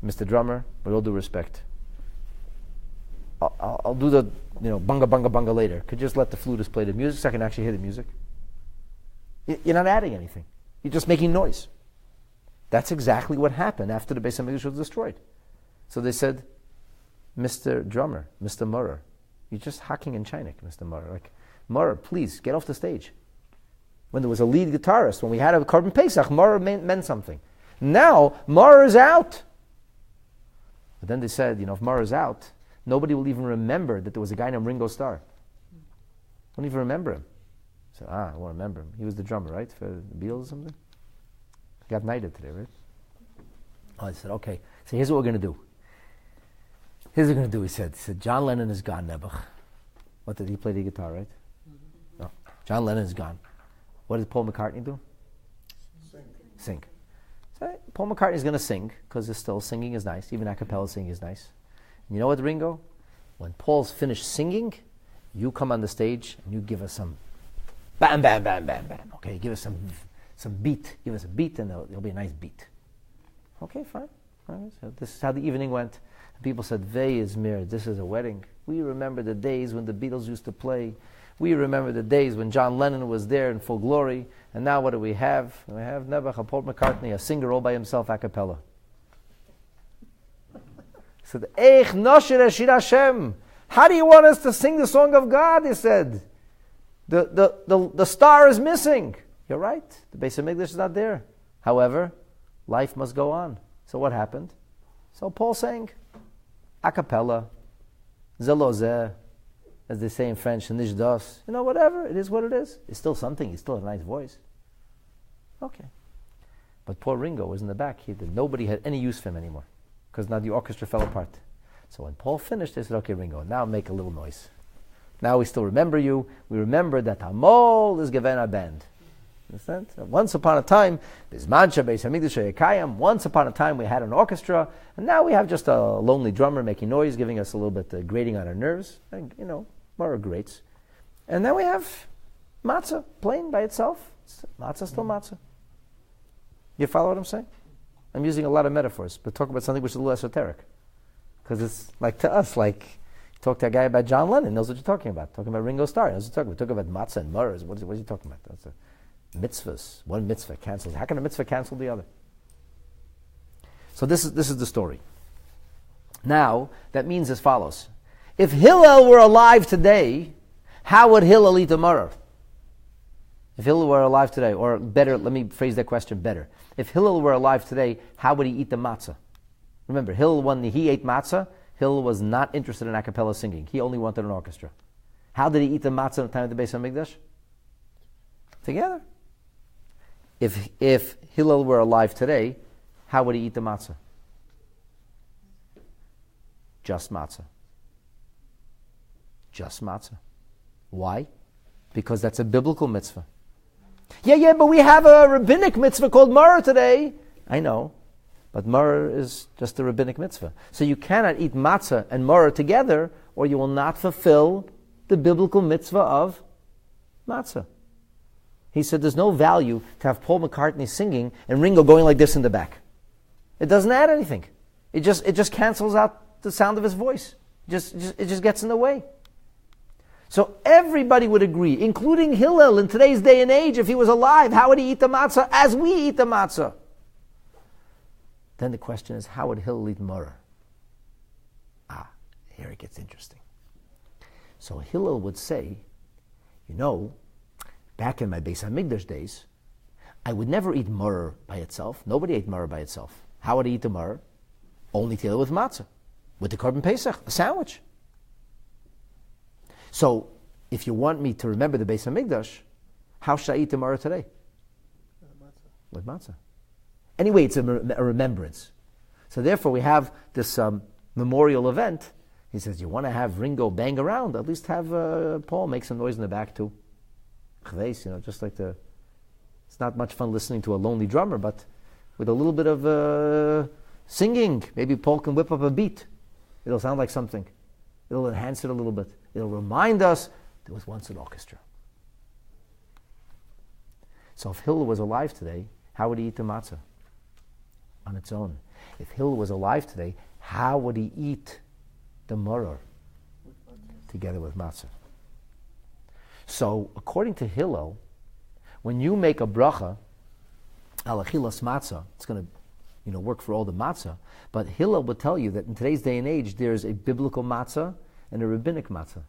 Mr. Drummer, with all due respect, I'll do the bunga bunga bunga later. Could you just let the flutist play the music so I can actually hear the music? You're not adding anything. You're just making noise. That's exactly what happened after the Beis HaMikdash was destroyed. So they said, Mr. Drummer, Mr. Maror, you're just hacking in Chinik, Mr. Maror. Like, Maror, please, get off the stage. When there was a lead guitarist, when we had a Korban Pesach, Maror meant something. Now, Maror is out. But then they said, if Maror is out, nobody will even remember that there was a guy named Ringo Starr. Won't even remember him. I said, I won't remember him. He was the drummer, right? For the Beatles or something? He got knighted today, right? Oh, I said, okay. So here's what we're going to do. He said, John Lennon is gone, Nebuch. What did he play the guitar, right? Mm-hmm. No. John Lennon is gone. What did Paul McCartney do? Sing. So Paul McCartney is going to sing, because still singing is nice. Even a cappella singing is nice. And you know what, Ringo? When Paul's finished singing, you come on the stage and you give us some bam, bam, bam, bam, bam. Okay, give us some beat. Give us a beat and it'll be a nice beat. Okay, fine. All right, so this is how the evening went. People said, Vey is mir, this is a wedding. We remember the days when the Beatles used to play. We remember the days when John Lennon was there in full glory. And now what do we have? We have Nebuch, Paul McCartney, a singer all by himself a cappella. He said, Eich nosher eshir Hashem. How do you want us to sing the song of God? He said. The star is missing. You're right. The Beis HaMikdash is not there. However, life must go on. So what happened? So Paul sang a cappella, zelozeh, as they say in French, nish das. Whatever, it is what it is. It's still something, he still has a nice voice. Okay. But poor Ringo was in the back. Nobody had any use for him anymore, because now the orchestra fell apart. So when Paul finished, they said, okay, Ringo, now make a little noise. Now we still remember you. We remember that Hamol is given a band. Understand? Once upon a time, once upon a time we had an orchestra, and now we have just a lonely drummer making noise, giving us a little bit grating on our nerves. And, Maror grates. And then we have matzah playing by itself. Matzah still matzah. You follow what I'm saying? I'm using a lot of metaphors, but talk about something which is a little esoteric. Because it's like to us, like talk to a guy about John Lennon, knows what you're talking about. Talking about Ringo Starr, knows what you're talking about. Talk about Matzah and Marror, what are you talking about? That's mitzvahs. One mitzvah cancels. How can a mitzvah cancel the other? So this is the story. Now, that means as follows. If Hillel were alive today, how would Hillel eat the Maror? If Hillel were alive today, or better, let me phrase that question better. If Hillel were alive today, how would he eat the matzah? Remember, Hillel, when he ate matzah, Hillel was not interested in a cappella singing. He only wanted an orchestra. How did he eat the matzah at the time of the Beis HaMikdash? Together. If Hillel were alive today, how would he eat the matzah? Just matzah. Just matzah. Why? Because that's a biblical mitzvah. Yeah, but we have a rabbinic mitzvah called Maror today. I know. But Maror is just a rabbinic mitzvah. So you cannot eat matzah and Maror together, or you will not fulfill the biblical mitzvah of matzah. He said there's no value to have Paul McCartney singing and Ringo going like this in the back. It doesn't add anything. It just cancels out the sound of his voice. It just gets in the way. So everybody would agree, including Hillel in today's day and age, if he was alive, how would he eat the matzah as we eat the matzah? Then the question is, how would Hillel eat Maror? Here it gets interesting. So Hillel would say, back in my Beis HaMikdash days, I would never eat Maror by itself. Nobody ate Maror by itself. How would I eat the Maror? Only together with matzah, with the Korban Pesach, a sandwich. So, if you want me to remember the Beis HaMikdash, how should I eat the Maror today? With matzah. Anyway, it's a remembrance. So therefore, we have this memorial event. He says, you want to have Ringo bang around, at least have Paul make some noise in the back too. Just like it's not much fun listening to a lonely drummer, but with a little bit of singing, maybe Paul can whip up a beat. It'll sound like something. It'll enhance it a little bit. It'll remind us there was once an orchestra. So if Hillel was alive today, how would he eat the matzah? On its own. If Hillel was alive today, how would he eat the Maror? Together with matzah. So, according to Hillel, when you make a bracha, al achilas matzah, it's going to work for all the matzah, but Hillel would tell you that in today's day and age, there's a biblical matzah and a rabbinic matzah.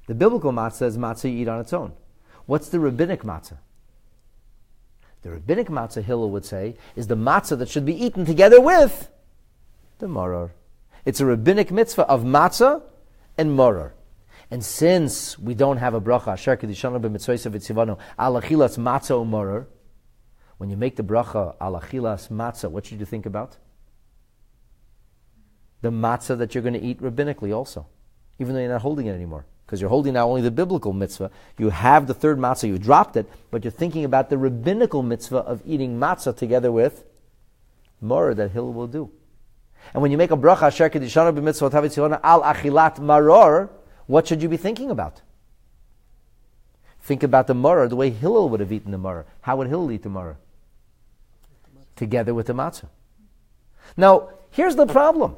The biblical matzah is matzah you eat on its own. What's the rabbinic matzah? The rabbinic matzah, Hillel would say, is the matzah that should be eaten together with the Maror. It's a rabbinic mitzvah of matzah and Maror. And since we don't have a bracha, asher kedishanu b'mitzvot v'tzivanu, al achilas matzah u'maror, when you make the bracha al achilas matzah, what should you think about? The matzah that you're going to eat rabbinically also, even though you're not holding it anymore. Because you're holding now only the biblical mitzvah. You have the third matzah, you dropped it, but you're thinking about the rabbinical mitzvah of eating matzah together with maror that Hillel will do. And when you make a bracha, asher kedishanu b'mitzvot v'tzivanu al achilat maror, what should you be thinking about? Think about the maror the way Hillel would have eaten the maror. How would Hillel eat the maror? Together with the matzah. Now, here's the problem.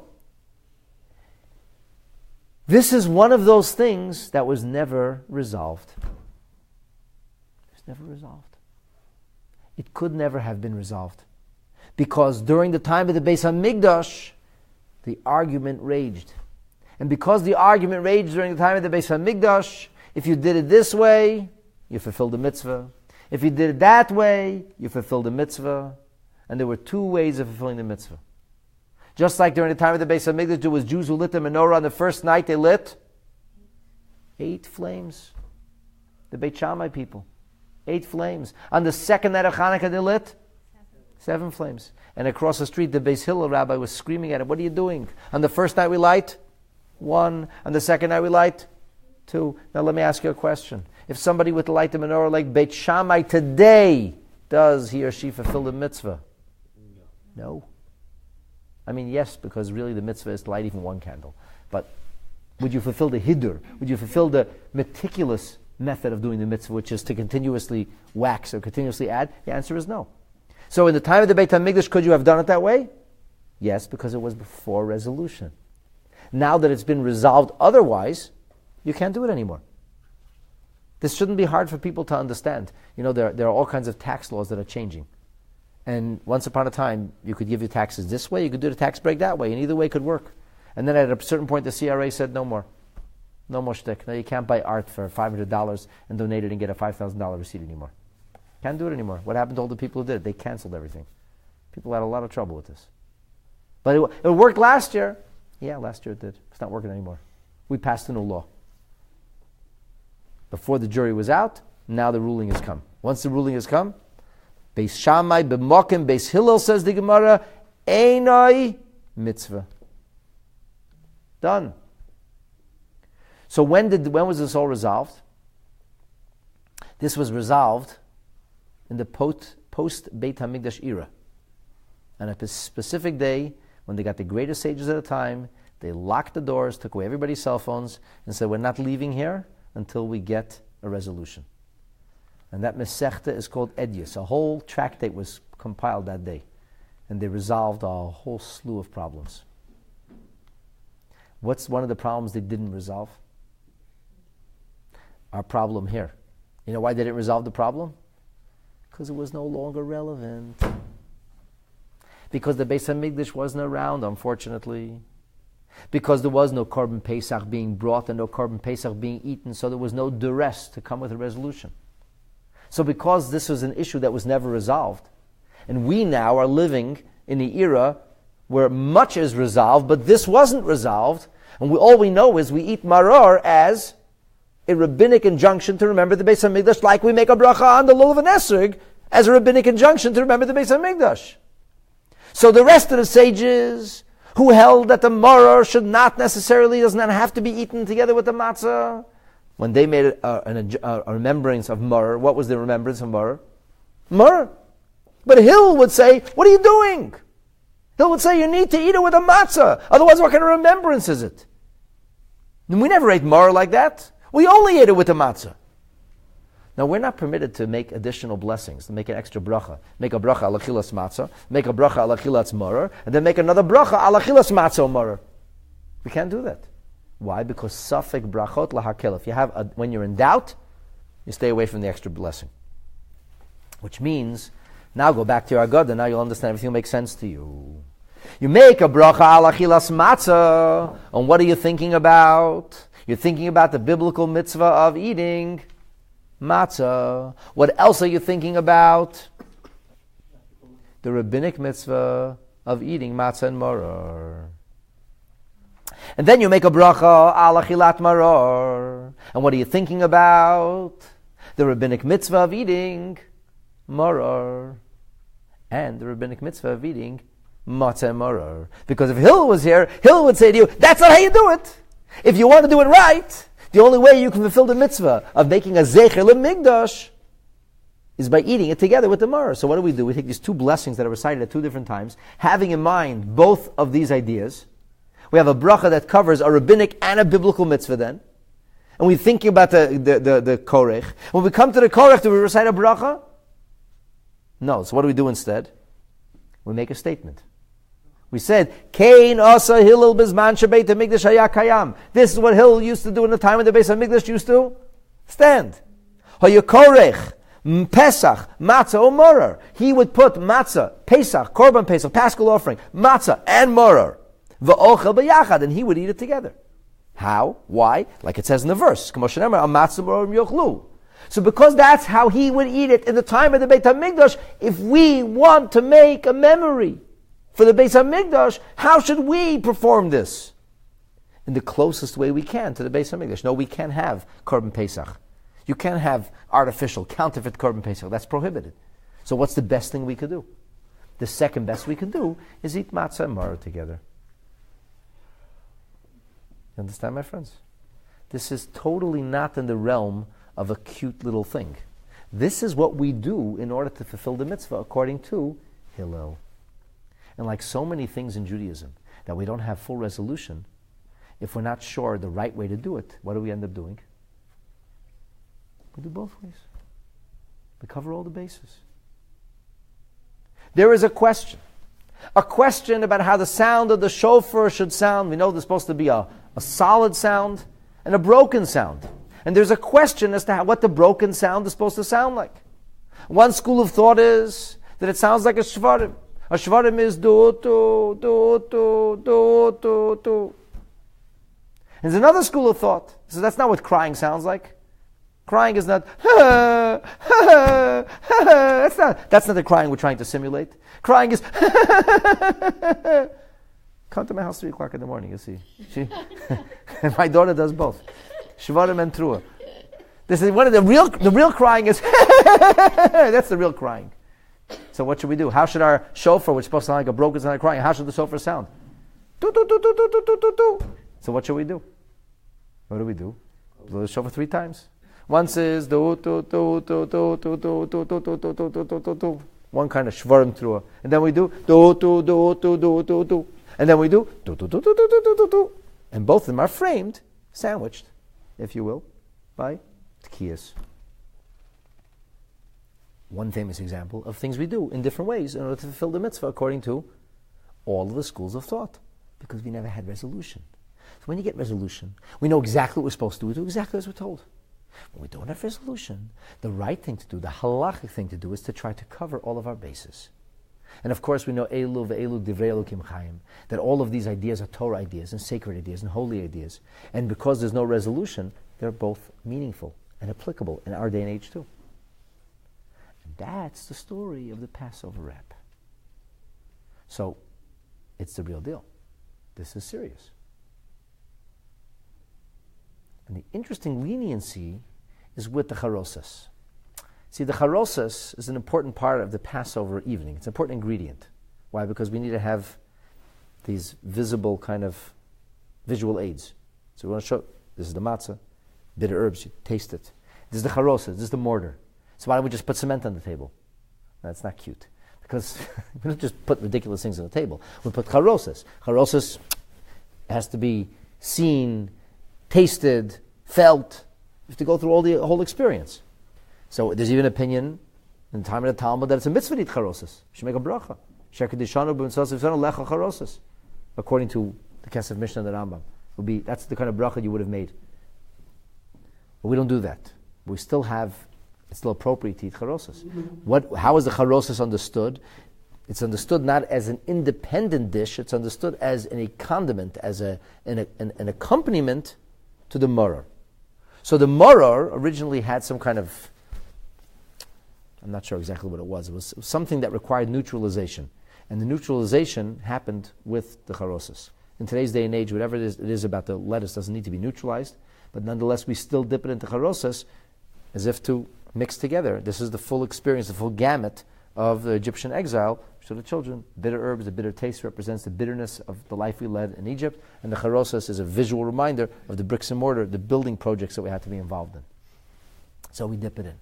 This is one of those things that was never resolved. It was never resolved. It could never have been resolved. Because during the time of the Beis HaMikdash, the argument raged. And because the argument raged during the time of the Beis HaMikdash, if you did it this way, you fulfilled the mitzvah. If you did it that way, you fulfilled the mitzvah. And there were two ways of fulfilling the mitzvah. Just like during the time of the Beis HaMikdash, there was Jews who lit the menorah on the first night they lit 8 flames. The Beit Shammai people. 8 flames. On the second night of Hanukkah, they lit 7 flames. And across the street, the Beis Hillel rabbi was screaming at him, what are you doing? On the first night we light 1. On the second night we light 2. Now let me ask you a question. If somebody would light the menorah like Beit Shammai today, does he or she fulfill the mitzvah? No. I mean, yes, because really the mitzvah is to light even 1 candle. But would you fulfill the hidur? Would you fulfill the meticulous method of doing the mitzvah, which is to continuously wax or continuously add? The answer is no. So in the time of the Beit HaMikdash, could you have done it that way? Yes, because it was before resolution. Now that it's been resolved otherwise, you can't do it anymore. This shouldn't be hard for people to understand. You know, there are all kinds of tax laws that are changing. And once upon a time, you could give your taxes this way, you could do the tax break that way, and either way could work. And then at a certain point, the CRA said, no more. No more shtick. No, you can't buy art for $500 and donate it and get a $5,000 receipt anymore. Can't do it anymore. What happened to all the people who did it? They canceled everything. People had a lot of trouble with this. But it worked last year. Yeah, last year it did. It's not working anymore. We passed a new law. Before the jury was out, now the ruling has come. Once the ruling has come, Beis Shammai b'mokim, Beis Hillel, says the Gemara, einoi mitzvah. Done. So when was this all resolved? This was resolved in the post Beit HaMikdash era. On a specific day, when they got the greatest sages at the time, they locked the doors, took away everybody's cell phones, and said, we're not leaving here until we get a resolution. And that Masechta is called Edyus. A whole tractate was compiled that day. And they resolved a whole slew of problems. What's one of the problems they didn't resolve? Our problem here. You know why they didn't resolve the problem? Because it was no longer relevant. Because the Beis HaMikdash wasn't around, unfortunately. Because there was no Korban Pesach being brought and no Korban Pesach being eaten, so there was no duress to come with a resolution. So because this was an issue that was never resolved, and we now are living in the era where much is resolved, but this wasn't resolved, and all we know is we eat Maror as a rabbinic injunction to remember the Beis HaMikdash, like we make a bracha on the Lulav and Esrog as a rabbinic injunction to remember the Beis HaMikdash. So the rest of the sages who held that the Maror should not necessarily, does not have to be eaten together with the matzah, when they made a remembrance of Maror, what was the remembrance of Maror? Maror. But Hill would say, what are you doing? Hill would say, you need to eat it with a matzah. Otherwise, what kind of remembrance is it? And we never ate Maror like that. We only ate it with the matzah. Now, we're not permitted to make additional blessings, to make an extra bracha. Make a bracha ala chilas matzah, make a bracha ala chilas maror, and then make another bracha ala chilas matzah maror. We can't do that. Why? Because safek brachot lahakel. If you have, when you're in doubt, you stay away from the extra blessing. Which means, now go back to your Agada, now you'll understand everything will make sense to you. You make a bracha ala chilas matzah, and what are you thinking about? You're thinking about the biblical mitzvah of eating matzah. What else are you thinking about? The rabbinic mitzvah of eating matzah and marror. And then you make a bracha ala chilat maror. And what are you thinking about? The rabbinic mitzvah of eating maror. And the rabbinic mitzvah of eating matzah and marror. Because if Hill was here, Hill would say to you, that's not how you do it. If you want to do it right, the only way you can fulfill the mitzvah of making a zecher l'migdash is by eating it together with the maror. So what do? We take these two blessings that are recited at two different times, having in mind both of these ideas. We have a bracha that covers a rabbinic and a biblical mitzvah then. And we think about the Korech. When we come to the Korech, do we recite a bracha? No. So what do we do instead? We make a statement. We said, Kain asa Hillel bizman shebeit hamikdash haya kayam. This is what Hillel used to do in the time when the Beis HaMikdash used to stand. Haya Korech, Pesach, Matzah or Marror. He would put Matzah, Pesach, Korban Pesach, Paschal offering, Matzah and Marror. V'ochel b'yachad, and he would eat it together. How? Why? Like it says in the verse, Matzah and Marror yochlu. So because that's how he would eat it in the time of the Beit HaMikdash, if we want to make a memory for the Beis HaMikdash, how should we perform this? in the closest way we can to the Beis HaMikdash. No, we can't have Korban Pesach. You can't have artificial, counterfeit Korban Pesach. That's prohibited. So what's the best thing we could do? The second best we could do is eat Matzah and Marror together. You understand, my friends? This is totally not in the realm of a cute little thing. This is what we do in order to fulfill the mitzvah according to Hillel. And like so many things in Judaism that we don't have full resolution, if we're not sure the right way to do it, what do we end up doing? We do both ways. We cover all the bases. There is a question about how the sound of the shofar should sound. We know there's supposed to be a solid sound and a broken sound. And there's a question as to what the broken sound is supposed to sound like. One school of thought is that it sounds like a shvarim. A shvarim is do, do, do, do, do, do, do. And there's another school of thought. So that's not what crying sounds like. Crying is not, that's not the crying we're trying to simulate. Crying is, come to my house 3 o'clock in the morning, you'll see. My daughter does both. Shvarim and Trua. This is one of the real crying is, that's the real crying. So what should we do? How should our shofar, which is supposed to sound like a broken sound like crying, how should the shofar sound? Do, do, do, do, do, do, do, do. So what should we do? What do we do? Blow the shofar 3 times. Once is do do do do do do do do do do do do do do do. One kind of shvarim trua, and then we do do do do do do do do, and then we do do do do do do do do do, and both of them are framed, sandwiched, if you will, by tkiyas. One famous example of things we do in different ways in order to fulfill the mitzvah according to all of the schools of thought, because we never had resolution. So when you get resolution, we know exactly what we're supposed to do. We do exactly as we're told. When we don't have resolution, the right thing to do, the halachic thing to do, is to try to cover all of our bases. And of course we know elu ve'elu divrei Elokim chayim, that all of these ideas are Torah ideas and sacred ideas and holy ideas. And because there's no resolution, they're both meaningful and applicable in our day and age too. And that's the story of the Passover wrap. So, it's the real deal. This is serious. And the interesting leniency is with the charosas. See, the charosas is an important part of the Passover evening. It's an important ingredient. Why? Because we need to have these visible kind of visual aids. So we want to show, this is the matzah, bitter herbs, you taste it. This is the charosas, this is the mortar. So why don't we just put cement on the table? That's not cute. Because we don't just put ridiculous things on the table. We put charosas. Charosas has to be seen, tasted, felt. You have to go through the whole experience. So there's even opinion in the time of the Talmud that it's a mitzvah to eat charosas. You should make a bracha. According to the Kesef Mishnah and the Rambam. That's the kind of bracha you would have made. But we don't do that. We still have, it's still appropriate to eat charosas. How is the charosas understood? It's understood not as an independent dish, it's understood as a condiment, as an accompaniment to the maror. So the maror originally had some kind of, I'm not sure exactly what it was. It was something that required neutralization. And the neutralization happened with the charosas. In today's day and age, whatever it is about the lettuce doesn't need to be neutralized, but nonetheless we still dip it into charosas as if to mix together. This is the full experience, the full gamut of the Egyptian exile. So the children, bitter herbs, the bitter taste represents the bitterness of the life we led in Egypt, and the charosas is a visual reminder of the bricks and mortar, the building projects that we had to be involved in. So we dip it in.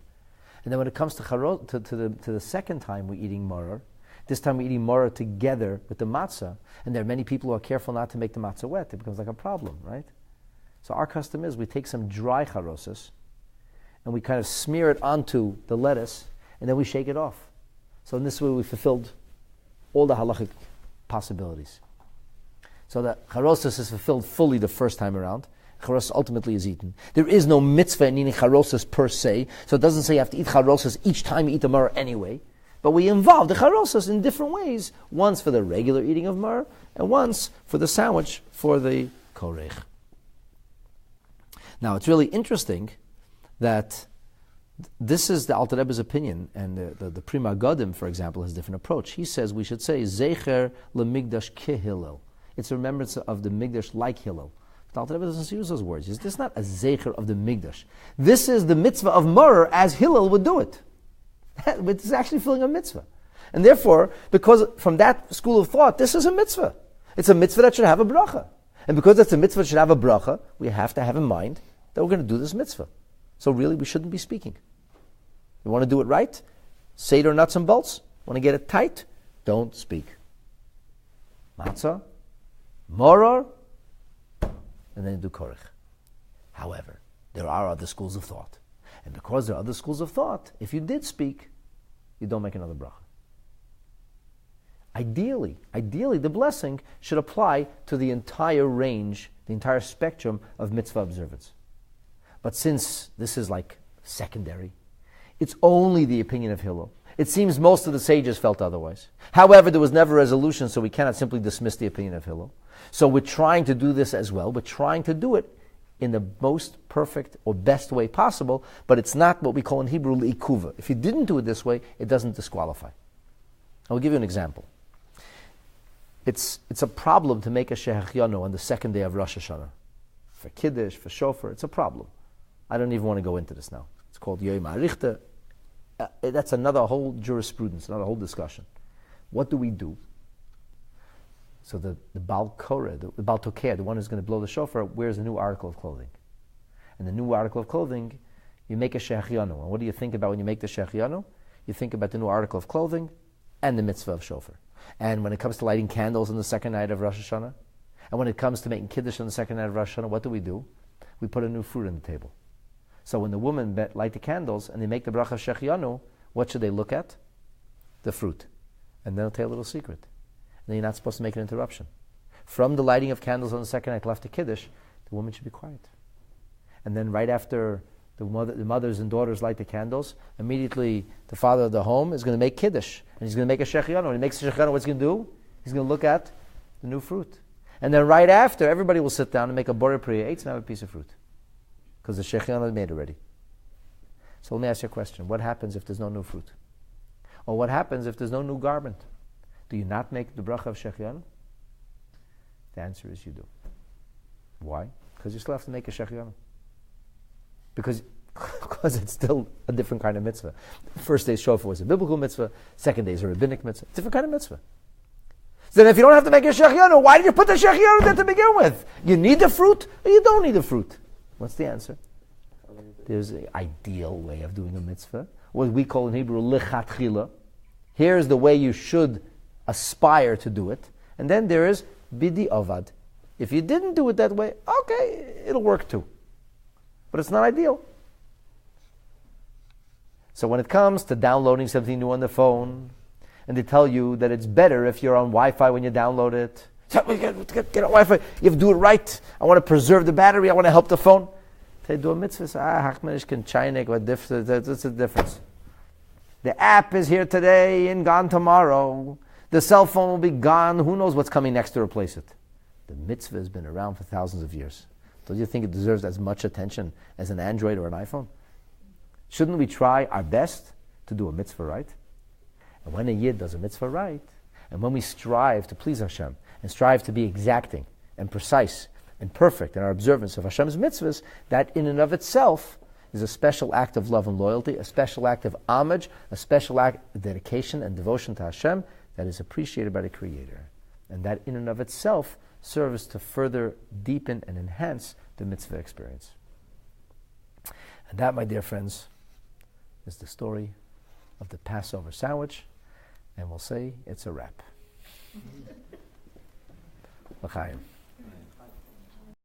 And then when it comes to the second time we're eating maror, this time we're eating maror together with the matzah, and there are many people who are careful not to make the matzah wet. It becomes like a problem, right? So our custom is we take some dry charosas, and we kind of smear it onto the lettuce, and then we shake it off. So in this way we fulfilled all the halachik possibilities. So the charosas is fulfilled fully the first time around. Charosas ultimately is eaten. There is no mitzvah in eating charosas per se, so it doesn't say you have to eat charosas each time you eat the maror anyway. But we involve the charosas in different ways, once for the regular eating of maror, and once for the sandwich for the Koraich. Now it's really interesting that this is the Alter Rebbe's opinion, and the Prima Godim, for example, has a different approach. He says we should say Zecher LeMigdash Ke Hillel. It's a remembrance of the Migdash like Hillel. The Alter Rebbe doesn't use those words. This is not a zecher of the Migdash. This is the mitzvah of Maror as Hillel would do it. It's actually filling a mitzvah. And therefore, because from that school of thought, this is a mitzvah. It's a mitzvah that should have a bracha. And because it's a mitzvah that should have a bracha, we have to have in mind that we're going to do this mitzvah. So really, we shouldn't be speaking. You want to do it right? Seder nuts and bolts. Want to get it tight? Don't speak. Matzah, Marror, and then you do Korech. However, there are other schools of thought. And because there are other schools of thought, if you did speak, you don't make another bracha. Ideally, the blessing should apply to the entire range, the entire spectrum of mitzvah observance. But since this is like secondary, it's only the opinion of Hillel. It seems most of the sages felt otherwise. However, there was never a resolution, so we cannot simply dismiss the opinion of Hillel. So we're trying to do this as well. We're trying to do it in the most perfect or best way possible, but it's not what we call in Hebrew li'ikuva. If you didn't do it this way, it doesn't disqualify. I'll give you an example. It's a problem to make a shehechianu on the second day of Rosh Hashanah. For Kiddush, for Shofar, it's a problem. I don't even want to go into this now. It's called Yom HaRichter. That's another whole jurisprudence, another whole discussion. What do we do? So the Baal Koreh, the Baal Tokeh, the one who's going to blow the shofar, wears a new article of clothing. And the new article of clothing, you make a shehechianu. And what do you think about when you make the shehechianu? You think about the new article of clothing and the mitzvah of shofar. And when it comes to lighting candles on the second night of Rosh Hashanah, and when it comes to making Kiddush on the second night of Rosh Hashanah, what do? We put a new fruit on the table. So when the women light the candles and they make the bracha of shechianu, what should they look at? The fruit. And then they'll tell you a little secret. And then you're not supposed to make an interruption. From the lighting of candles on the second night left to Kiddush, the woman should be quiet. And then right after the mothers and daughters light the candles, immediately the father of the home is going to make Kiddush. And he's going to make a shechianu. When he makes a shechianu, what's he going to do? He's going to look at the new fruit. And then right after, everybody will sit down and make a borei priya eitz and have a piece of fruit. Because the shechianu is made already. So let me ask you a question. What happens if there's no new fruit? Or what happens if there's no new garment? Do you not make the bracha of shechianu? The answer is you do. Why? Because you still have to make a shechianu. Because it's still a different kind of mitzvah. First day's shofar was a biblical mitzvah. Second day is a rabbinic mitzvah. Different kind of mitzvah. So then if you don't have to make a shechianu, why did you put the shechianu there to begin with? You need the fruit or you don't need the fruit? What's the answer? There's an ideal way of doing a mitzvah, what we call in Hebrew lichatchila. Here's the way you should aspire to do it. And then there is bidi avad. If you didn't do it that way, okay, it'll work too. But it's not ideal. So when it comes to downloading something new on the phone, and they tell you that it's better if you're on Wi-Fi when you download it. So get on Wi-Fi. You have to do it right. I want to preserve the battery. I want to help the phone. They do a mitzvah. What's the difference? The app is here today and gone tomorrow. The cell phone will be gone. Who knows what's coming next to replace it? The mitzvah has been around for thousands of years. Don't you think it deserves as much attention as an Android or an iPhone? Shouldn't we try our best to do a mitzvah right? And when a Yid does a mitzvah right, and when we strive to please Hashem, and strive to be exacting and precise and perfect in our observance of Hashem's mitzvahs, that in and of itself is a special act of love and loyalty, a special act of homage, a special act of dedication and devotion to Hashem that is appreciated by the Creator. And that in and of itself serves to further deepen and enhance the mitzvah experience. And that, my dear friends, is the story of the Passover sandwich, and we'll say it's a wrap. L'chaim.